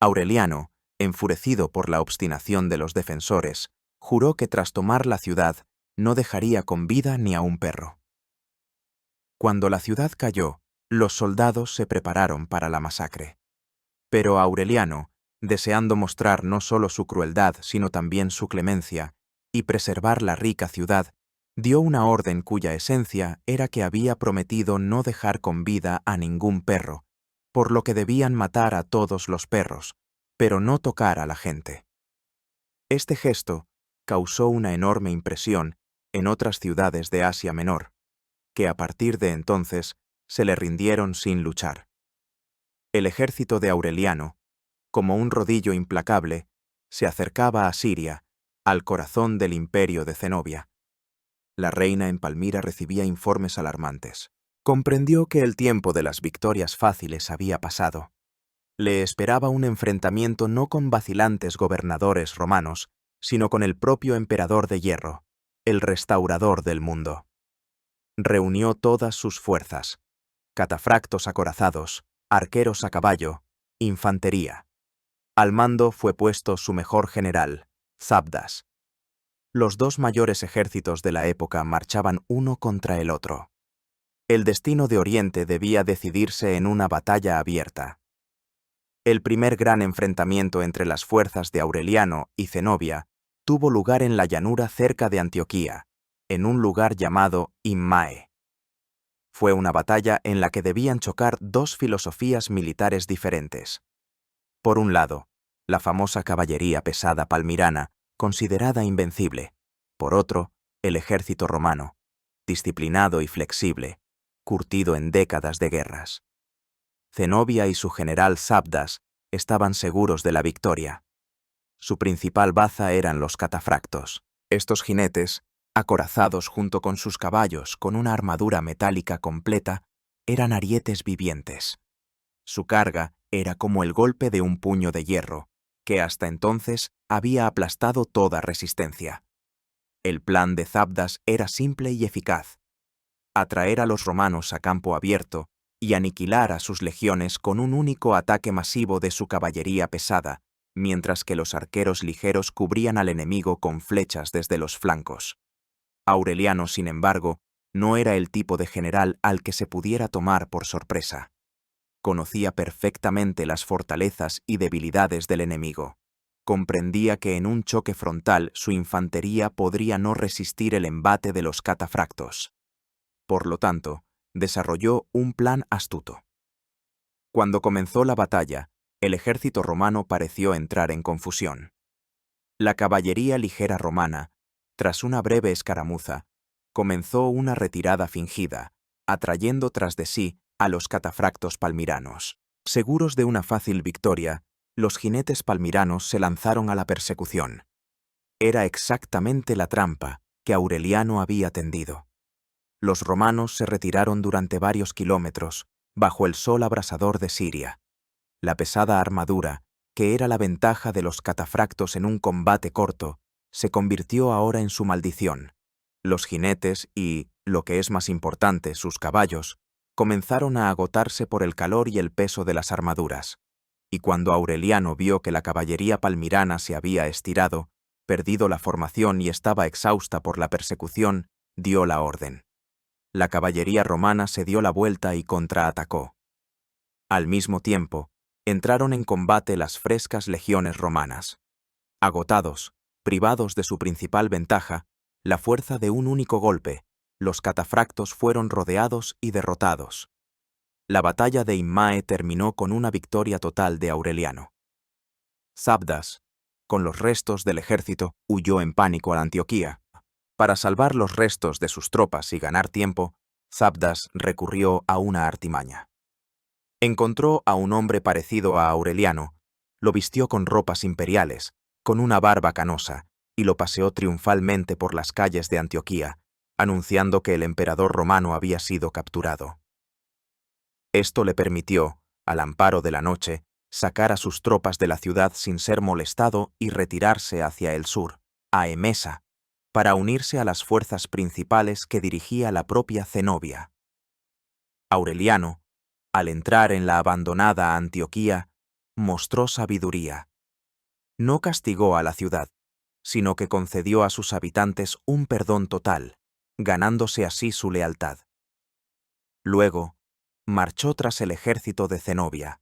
Speaker 1: Aureliano, enfurecido por la obstinación de los defensores, juró que tras tomar la ciudad no dejaría con vida ni a un perro. Cuando la ciudad cayó, los soldados se prepararon para la masacre. Pero Aureliano, deseando mostrar no solo su crueldad sino también su clemencia y preservar la rica ciudad, dio una orden cuya esencia era que había prometido no dejar con vida a ningún perro, por lo que debían matar a todos los perros, pero no tocar a la gente. Este gesto causó una enorme impresión en otras ciudades de Asia Menor, que a partir de entonces se le rindieron sin luchar. El ejército de Aureliano, como un rodillo implacable, se acercaba a Siria, al corazón del imperio de Zenobia. La reina en Palmira recibía informes alarmantes. Comprendió que el tiempo de las victorias fáciles había pasado. Le esperaba un enfrentamiento no con vacilantes gobernadores romanos, sino con el propio emperador de hierro, el restaurador del mundo. Reunió todas sus fuerzas: catafractos acorazados, arqueros a caballo, infantería. Al mando fue puesto su mejor general, Sabdas. Los dos mayores ejércitos de la época marchaban uno contra el otro. El destino de Oriente debía decidirse en una batalla abierta. El primer gran enfrentamiento entre las fuerzas de Aureliano y Zenobia tuvo lugar en la llanura cerca de Antioquía, en un lugar llamado Immae. Fue una batalla en la que debían chocar dos filosofías militares diferentes. Por un lado, la famosa caballería pesada palmirana, considerada invencible. Por otro, el ejército romano, disciplinado y flexible, curtido en décadas de guerras. Zenobia y su general Sabdas estaban seguros de la victoria. Su principal baza eran los catafractos. Estos jinetes, acorazados junto con sus caballos con una armadura metálica completa, eran arietes vivientes. Su carga era como el golpe de un puño de hierro, que hasta entonces había aplastado toda resistencia. El plan de Sabdas era simple y eficaz: atraer a los romanos a campo abierto y aniquilar a sus legiones con un único ataque masivo de su caballería pesada, mientras que los arqueros ligeros cubrían al enemigo con flechas desde los flancos. Aureliano, sin embargo, no era el tipo de general al que se pudiera tomar por sorpresa. Conocía perfectamente las fortalezas y debilidades del enemigo. Comprendía que en un choque frontal su infantería podría no resistir el embate de los catafractos. Por lo tanto, desarrolló un plan astuto. Cuando comenzó la batalla, el ejército romano pareció entrar en confusión. La caballería ligera romana, tras una breve escaramuza, comenzó una retirada fingida, atrayendo tras de sí a los catafractos palmiranos. Seguros de una fácil victoria, los jinetes palmiranos se lanzaron a la persecución. Era exactamente la trampa que Aureliano había tendido. Los romanos se retiraron durante varios kilómetros, bajo el sol abrasador de Siria. La pesada armadura, que era la ventaja de los catafractos en un combate corto, se convirtió ahora en su maldición. Los jinetes y, lo que es más importante, sus caballos, comenzaron a agotarse por el calor y el peso de las armaduras. Y cuando Aureliano vio que la caballería palmirana se había estirado, perdido la formación y estaba exhausta por la persecución, dio la orden. La caballería romana se dio la vuelta y contraatacó. Al mismo tiempo, entraron en combate las frescas legiones romanas. Agotados, privados de su principal ventaja, la fuerza de un único golpe, los catafractos fueron rodeados y derrotados. La batalla de Immae terminó con una victoria total de Aureliano. Sabdas, con los restos del ejército, huyó en pánico a Antioquía. Para salvar los restos de sus tropas y ganar tiempo, Sabdas recurrió a una artimaña. Encontró a un hombre parecido a Aureliano, lo vistió con ropas imperiales, con una barba canosa, y lo paseó triunfalmente por las calles de Antioquía, anunciando que el emperador romano había sido capturado. Esto le permitió, al amparo de la noche, sacar a sus tropas de la ciudad sin ser molestado y retirarse hacia el sur, a Emesa, para unirse a las fuerzas principales que dirigía la propia Zenobia. Aureliano, al entrar en la abandonada Antioquía, mostró sabiduría. No castigó a la ciudad, sino que concedió a sus habitantes un perdón total, ganándose así su lealtad. Luego, marchó tras el ejército de Zenobia.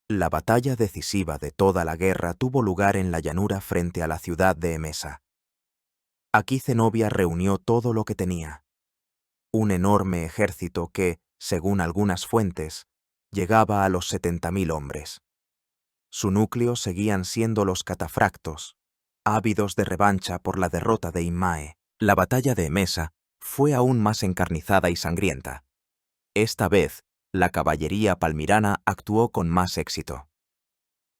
Speaker 1: La batalla decisiva de toda la guerra tuvo lugar en la llanura frente a la ciudad de Emesa. Aquí Zenobia reunió todo lo que tenía. Un enorme ejército que, según algunas fuentes, llegaba a los 70.000 hombres. Su núcleo seguían siendo los catafractos, ávidos de revancha por la derrota de Immae. La batalla de Emesa fue aún más encarnizada y sangrienta. Esta vez, la caballería palmirana actuó con más éxito.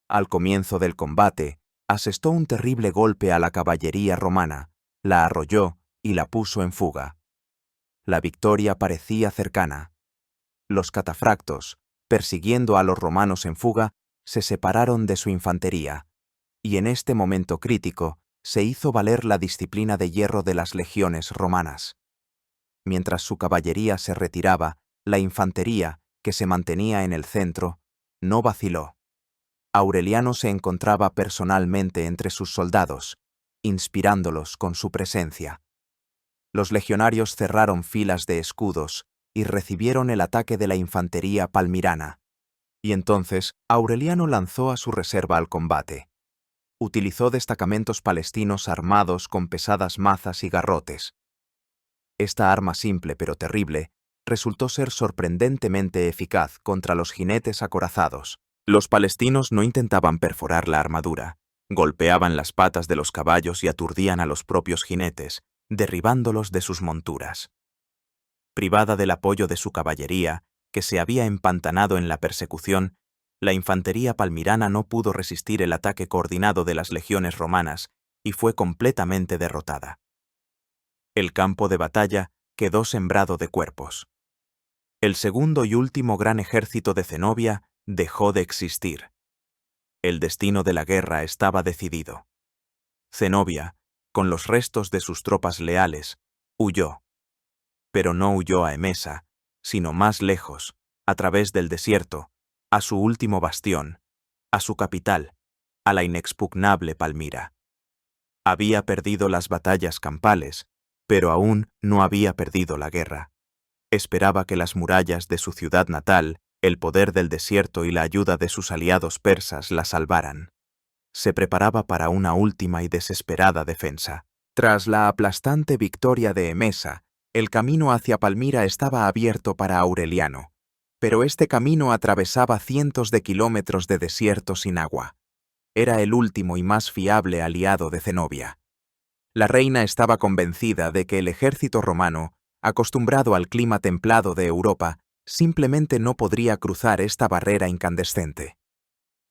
Speaker 1: Al comienzo del combate, asestó un terrible golpe a la caballería romana, la arrolló y la puso en fuga. La victoria parecía cercana. Los catafractos, persiguiendo a los romanos en fuga, se separaron de su infantería, y en este momento crítico se hizo valer la disciplina de hierro de las legiones romanas. Mientras su caballería se retiraba, la infantería, que se mantenía en el centro, no vaciló. Aureliano se encontraba personalmente entre sus soldados, inspirándolos con su presencia. Los legionarios cerraron filas de escudos y recibieron el ataque de la infantería palmirana. Y entonces Aureliano lanzó a su reserva al combate. Utilizó destacamentos palestinos armados con pesadas mazas y garrotes. Esta arma simple pero terrible resultó ser sorprendentemente eficaz contra los jinetes acorazados. Los palestinos no intentaban perforar la armadura, golpeaban las patas de los caballos y aturdían a los propios jinetes, derribándolos de sus monturas. Privada del apoyo de su caballería, que se había empantanado en la persecución, la infantería palmirana no pudo resistir el ataque coordinado de las legiones romanas y fue completamente derrotada. El campo de batalla quedó sembrado de cuerpos. El segundo y último gran ejército de Zenobia dejó de existir. El destino de la guerra estaba decidido. Zenobia, con los restos de sus tropas leales, huyó. Pero no huyó a Emesa, sino más lejos, a través del desierto, a su último bastión, a su capital, a la inexpugnable Palmira. Había perdido las batallas campales, pero aún no había perdido la guerra. Esperaba que las murallas de su ciudad natal, el poder del desierto y la ayuda de sus aliados persas la salvaran. Se preparaba para una última y desesperada defensa. Tras la aplastante victoria de Emesa, el camino hacia Palmira estaba abierto para Aureliano, pero este camino atravesaba cientos de kilómetros de desierto sin agua. Era el último y más fiable aliado de Zenobia. La reina estaba convencida de que el ejército romano, acostumbrado al clima templado de Europa, simplemente no podría cruzar esta barrera incandescente.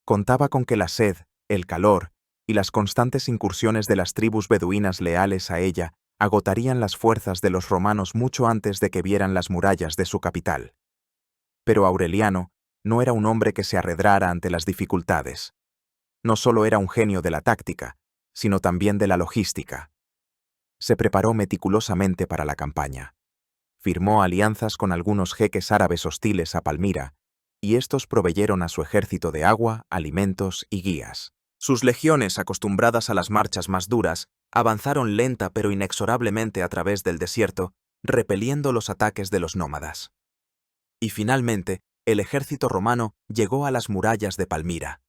Speaker 1: Contaba con que la sed, el calor y las constantes incursiones de las tribus beduinas leales a ella agotarían las fuerzas de los romanos mucho antes de que vieran las murallas de su capital. Pero Aureliano no era un hombre que se arredrara ante las dificultades. No solo era un genio de la táctica, sino también de la logística. Se preparó meticulosamente para la campaña. Firmó alianzas con algunos jeques árabes hostiles a Palmira, y estos proveyeron a su ejército de agua, alimentos y guías. Sus legiones, acostumbradas a las marchas más duras, avanzaron lenta pero inexorablemente a través del desierto, repeliendo los ataques de los nómadas. Y finalmente, el ejército romano llegó a las murallas de Palmira.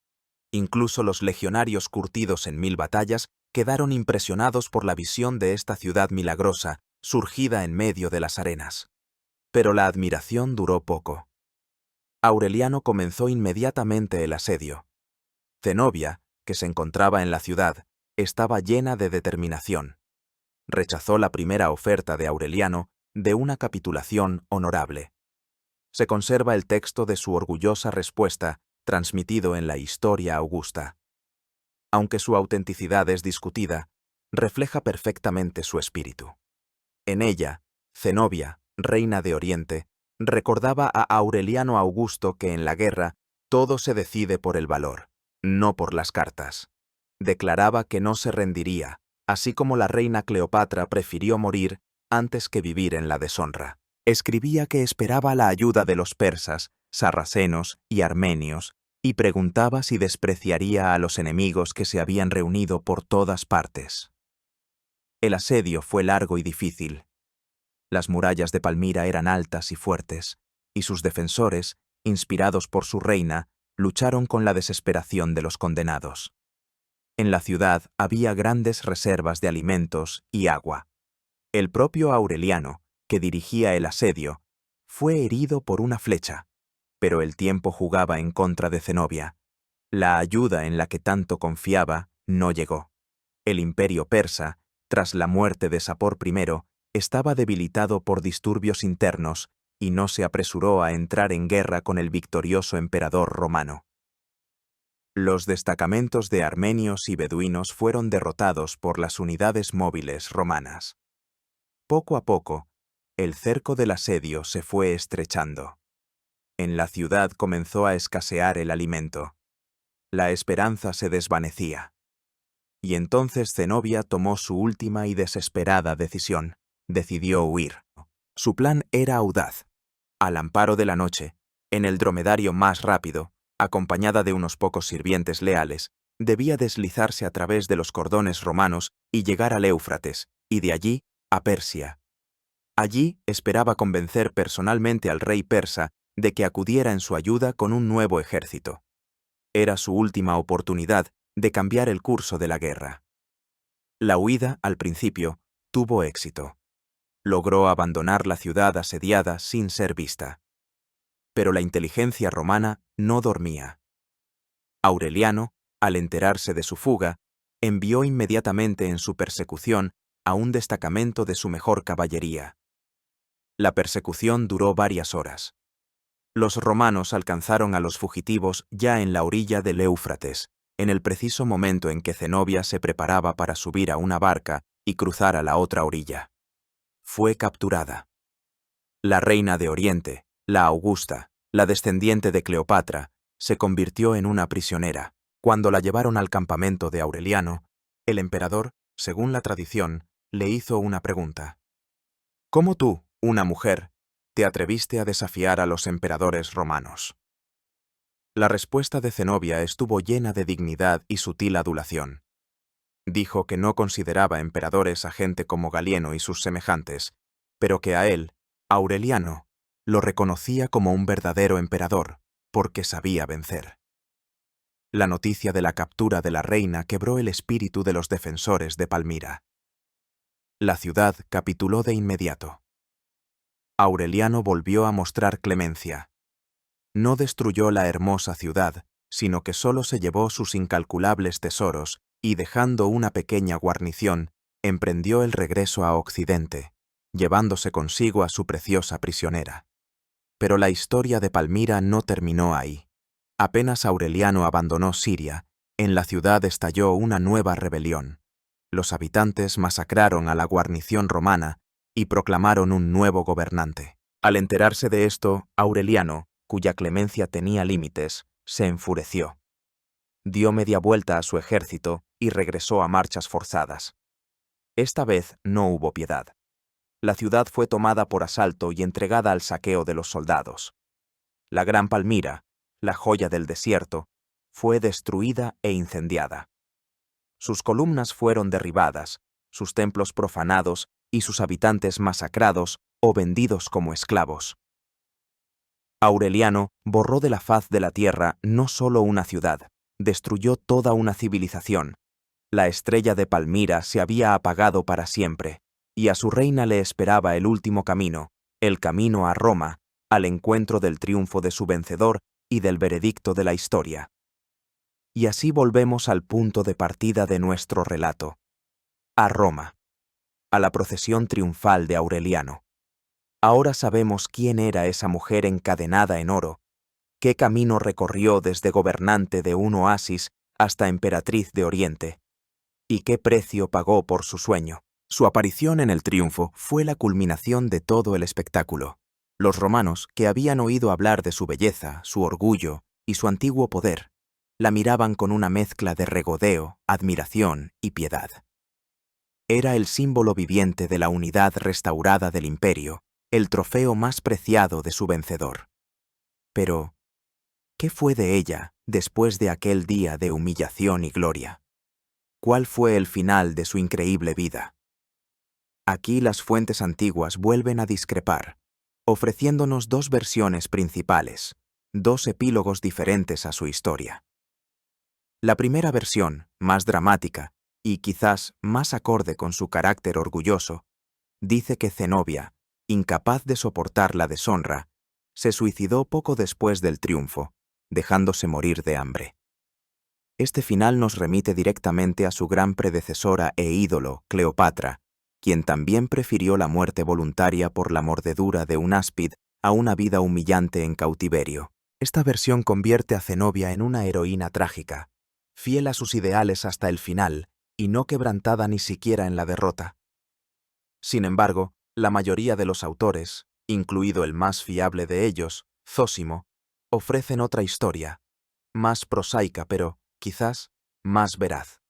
Speaker 1: Incluso los legionarios curtidos en 1000 batallas quedaron impresionados por la visión de esta ciudad milagrosa, surgida en medio de las arenas. Pero la admiración duró poco. Aureliano comenzó inmediatamente el asedio. Zenobia, que se encontraba en la ciudad, estaba llena de determinación. Rechazó la primera oferta de Aureliano de una capitulación honorable. Se conserva el texto de su orgullosa respuesta, transmitido en la Historia Augusta. Aunque su autenticidad es discutida, refleja perfectamente su espíritu. En ella, Zenobia, reina de Oriente, recordaba a Aureliano Augusto que en la guerra todo se decide por el valor, no por las cartas. Declaraba que no se rendiría, así como la reina Cleopatra prefirió morir antes que vivir en la deshonra. Escribía que esperaba la ayuda de los persas, sarracenos y armenios, y preguntaba si despreciaría a los enemigos que se habían reunido por todas partes. El asedio fue largo y difícil. Las murallas de Palmira eran altas y fuertes, y sus defensores, inspirados por su reina, lucharon con la desesperación de los condenados. En la ciudad había grandes reservas de alimentos y agua. El propio Aureliano, que dirigía el asedio, fue herido por una flecha, pero el tiempo jugaba en contra de Zenobia. La ayuda en la que tanto confiaba no llegó. El imperio persa, tras la muerte de Sapor I, estaba debilitado por disturbios internos y no se apresuró a entrar en guerra con el victorioso emperador romano. Los destacamentos de armenios y beduinos fueron derrotados por las unidades móviles romanas. Poco a poco, el cerco del asedio se fue estrechando. En la ciudad comenzó a escasear el alimento. La esperanza se desvanecía. Y entonces Zenobia tomó su última y desesperada decisión. Decidió huir. Su plan era audaz. Al amparo de la noche, en el dromedario más rápido, acompañada de unos pocos sirvientes leales, debía deslizarse a través de los cordones romanos y llegar al Éufrates, y de allí a Persia. Allí esperaba convencer personalmente al rey persa de que acudiera en su ayuda con un nuevo ejército. Era su última oportunidad de cambiar el curso de la guerra. La huida, al principio, tuvo éxito. Logró abandonar la ciudad asediada sin ser vista. Pero la inteligencia romana no dormía. Aureliano, al enterarse de su fuga, envió inmediatamente en su persecución a un destacamento de su mejor caballería. La persecución duró varias horas. Los romanos alcanzaron a los fugitivos ya en la orilla del Éufrates, en el preciso momento en que Zenobia se preparaba para subir a una barca y cruzar a la otra orilla. Fue capturada. La reina de Oriente, la Augusta, la descendiente de Cleopatra, se convirtió en una prisionera. Cuando la llevaron al campamento de Aureliano, el emperador, según la tradición, le hizo una pregunta. ¿Cómo tú, una mujer, te atreviste a desafiar a los emperadores romanos? La respuesta de Zenobia estuvo llena de dignidad y sutil adulación. Dijo que no consideraba emperadores a gente como Galieno y sus semejantes, pero que a él, Aureliano, lo reconocía como un verdadero emperador, porque sabía vencer. La noticia de la captura de la reina quebró el espíritu de los defensores de Palmira. La ciudad capituló de inmediato. Aureliano volvió a mostrar clemencia. No destruyó la hermosa ciudad, sino que solo se llevó sus incalculables tesoros y, dejando una pequeña guarnición, emprendió el regreso a Occidente, llevándose consigo a su preciosa prisionera. Pero la historia de Palmira no terminó ahí. Apenas Aureliano abandonó Siria, en la ciudad estalló una nueva rebelión. Los habitantes masacraron a la guarnición romana y proclamaron un nuevo gobernante. Al enterarse de esto, Aureliano, cuya clemencia tenía límites, se enfureció. Dio media vuelta a su ejército y regresó a marchas forzadas. Esta vez no hubo piedad. La ciudad fue tomada por asalto y entregada al saqueo de los soldados. La gran Palmira, la joya del desierto, fue destruida e incendiada. Sus columnas fueron derribadas, sus templos profanados y sus habitantes masacrados o vendidos como esclavos. Aureliano borró de la faz de la tierra no solo una ciudad, destruyó toda una civilización. La estrella de Palmira se había apagado para siempre, y a su reina le esperaba el último camino, el camino a Roma, al encuentro del triunfo de su vencedor y del veredicto de la historia. Y así volvemos al punto de partida de nuestro relato, a Roma, a la procesión triunfal de Aureliano. Ahora sabemos quién era esa mujer encadenada en oro, qué camino recorrió desde gobernante de un oasis hasta emperatriz de Oriente, y qué precio pagó por su sueño. Su aparición en el triunfo fue la culminación de todo el espectáculo. Los romanos, que habían oído hablar de su belleza, su orgullo y su antiguo poder, la miraban con una mezcla de regodeo, admiración y piedad. Era el símbolo viviente de la unidad restaurada del imperio, el trofeo más preciado de su vencedor. Pero, ¿qué fue de ella después de aquel día de humillación y gloria? ¿Cuál fue el final de su increíble vida? Aquí las fuentes antiguas vuelven a discrepar, ofreciéndonos dos versiones principales, dos epílogos diferentes a su historia. La primera versión, más dramática, y quizás más acorde con su carácter orgulloso, dice que Zenobia, incapaz de soportar la deshonra, se suicidó poco después del triunfo, dejándose morir de hambre. Este final nos remite directamente a su gran predecesora e ídolo, Cleopatra, quien también prefirió la muerte voluntaria por la mordedura de un áspid a una vida humillante en cautiverio. Esta versión convierte a Zenobia en una heroína trágica, fiel a sus ideales hasta el final y no quebrantada ni siquiera en la derrota. Sin embargo, la mayoría de los autores, incluido el más fiable de ellos, Zósimo, ofrecen otra historia, más prosaica pero, quizás, más veraz.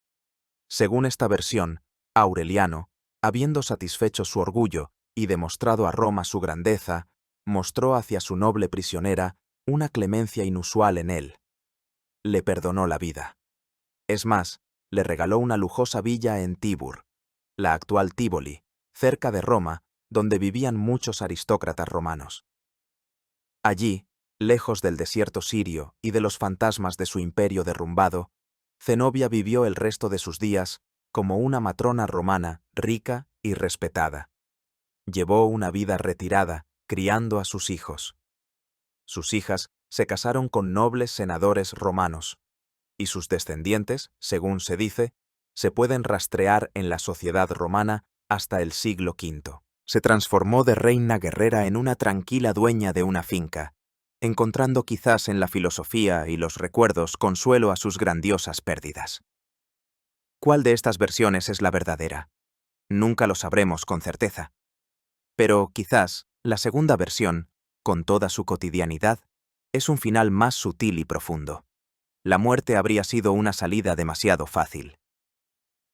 Speaker 1: Según esta versión, Aureliano, habiendo satisfecho su orgullo y demostrado a Roma su grandeza, mostró hacia su noble prisionera una clemencia inusual en él. Le perdonó la vida. Es más, le regaló una lujosa villa en Tibur, la actual Tívoli, cerca de Roma, donde vivían muchos aristócratas romanos. Allí, lejos del desierto sirio y de los fantasmas de su imperio derrumbado, Zenobia vivió el resto de sus días como una matrona romana rica y respetada. Llevó una vida retirada, criando a sus hijos. Sus hijas se casaron con nobles senadores romanos, y sus descendientes, según se dice, se pueden rastrear en la sociedad romana hasta el siglo V. Se transformó de reina guerrera en una tranquila dueña de una finca, encontrando quizás en la filosofía y los recuerdos consuelo a sus grandiosas pérdidas. ¿Cuál de estas versiones es la verdadera? Nunca lo sabremos con certeza. Pero quizás la segunda versión, con toda su cotidianidad, es un final más sutil y profundo. La muerte habría sido una salida demasiado fácil.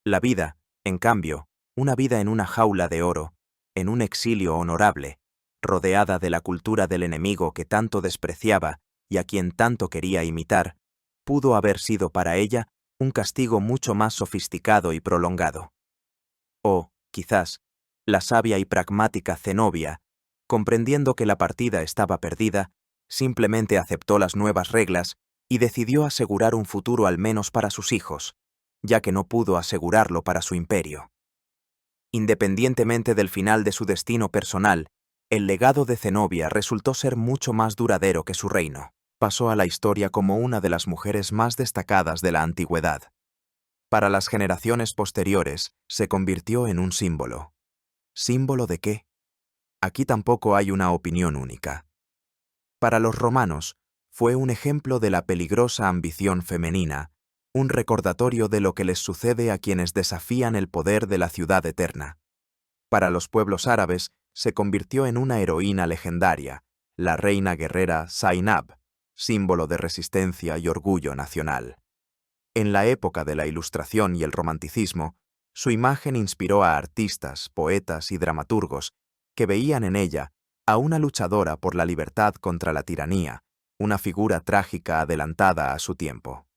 Speaker 1: La vida, en cambio, una vida en una jaula de oro, en un exilio honorable, rodeada de la cultura del enemigo que tanto despreciaba y a quien tanto quería imitar, pudo haber sido para ella un castigo mucho más sofisticado y prolongado. O, quizás, la sabia y pragmática Zenobia, comprendiendo que la partida estaba perdida, simplemente aceptó las nuevas reglas y decidió asegurar un futuro al menos para sus hijos, ya que no pudo asegurarlo para su imperio. Independientemente del final de su destino personal, el legado de Zenobia resultó ser mucho más duradero que su reino. Pasó a la historia como una de las mujeres más destacadas de la antigüedad. Para las generaciones posteriores, se convirtió en un símbolo. ¿Símbolo de qué? Aquí tampoco hay una opinión única. Para los romanos, fue un ejemplo de la peligrosa ambición femenina, un recordatorio de lo que les sucede a quienes desafían el poder de la ciudad eterna. Para los pueblos árabes, se convirtió en una heroína legendaria, la reina guerrera Zainab, símbolo de resistencia y orgullo nacional. En la época de la Ilustración y el Romanticismo, su imagen inspiró a artistas, poetas y dramaturgos que veían en ella a una luchadora por la libertad contra la tiranía, una figura trágica adelantada a su tiempo.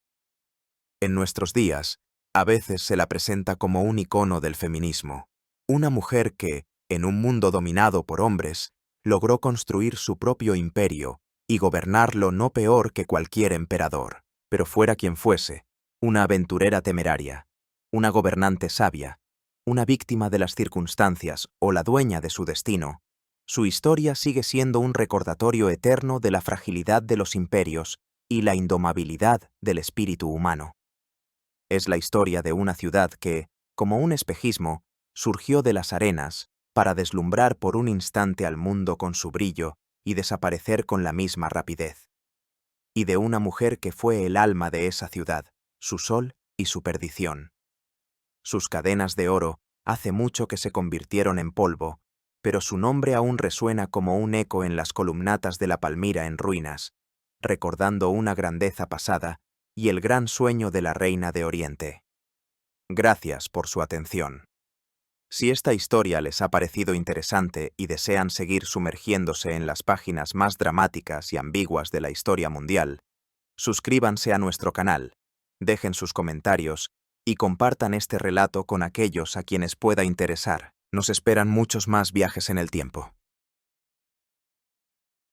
Speaker 1: En nuestros días, a veces se la presenta como un icono del feminismo, una mujer que, en un mundo dominado por hombres, logró construir su propio imperio y gobernarlo no peor que cualquier emperador, pero fuera quien fuese, una aventurera temeraria, una gobernante sabia, una víctima de las circunstancias o la dueña de su destino, su historia sigue siendo un recordatorio eterno de la fragilidad de los imperios y la indomabilidad del espíritu humano. Es la historia de una ciudad que, como un espejismo, surgió de las arenas para deslumbrar por un instante al mundo con su brillo y desaparecer con la misma rapidez. Y de una mujer que fue el alma de esa ciudad, su sol y su perdición. Sus cadenas de oro, Hace mucho que se convirtieron en polvo, pero su nombre aún resuena como un eco en las columnatas de la Palmira en ruinas, recordando una grandeza pasada y el gran sueño de la Reina de Oriente. Gracias por su atención. Si esta historia les ha parecido interesante y desean seguir sumergiéndose en las páginas más dramáticas y ambiguas de la historia mundial, suscríbanse a nuestro canal, dejen sus comentarios y compartan este relato con aquellos a quienes pueda interesar. Nos esperan muchos más viajes en el tiempo.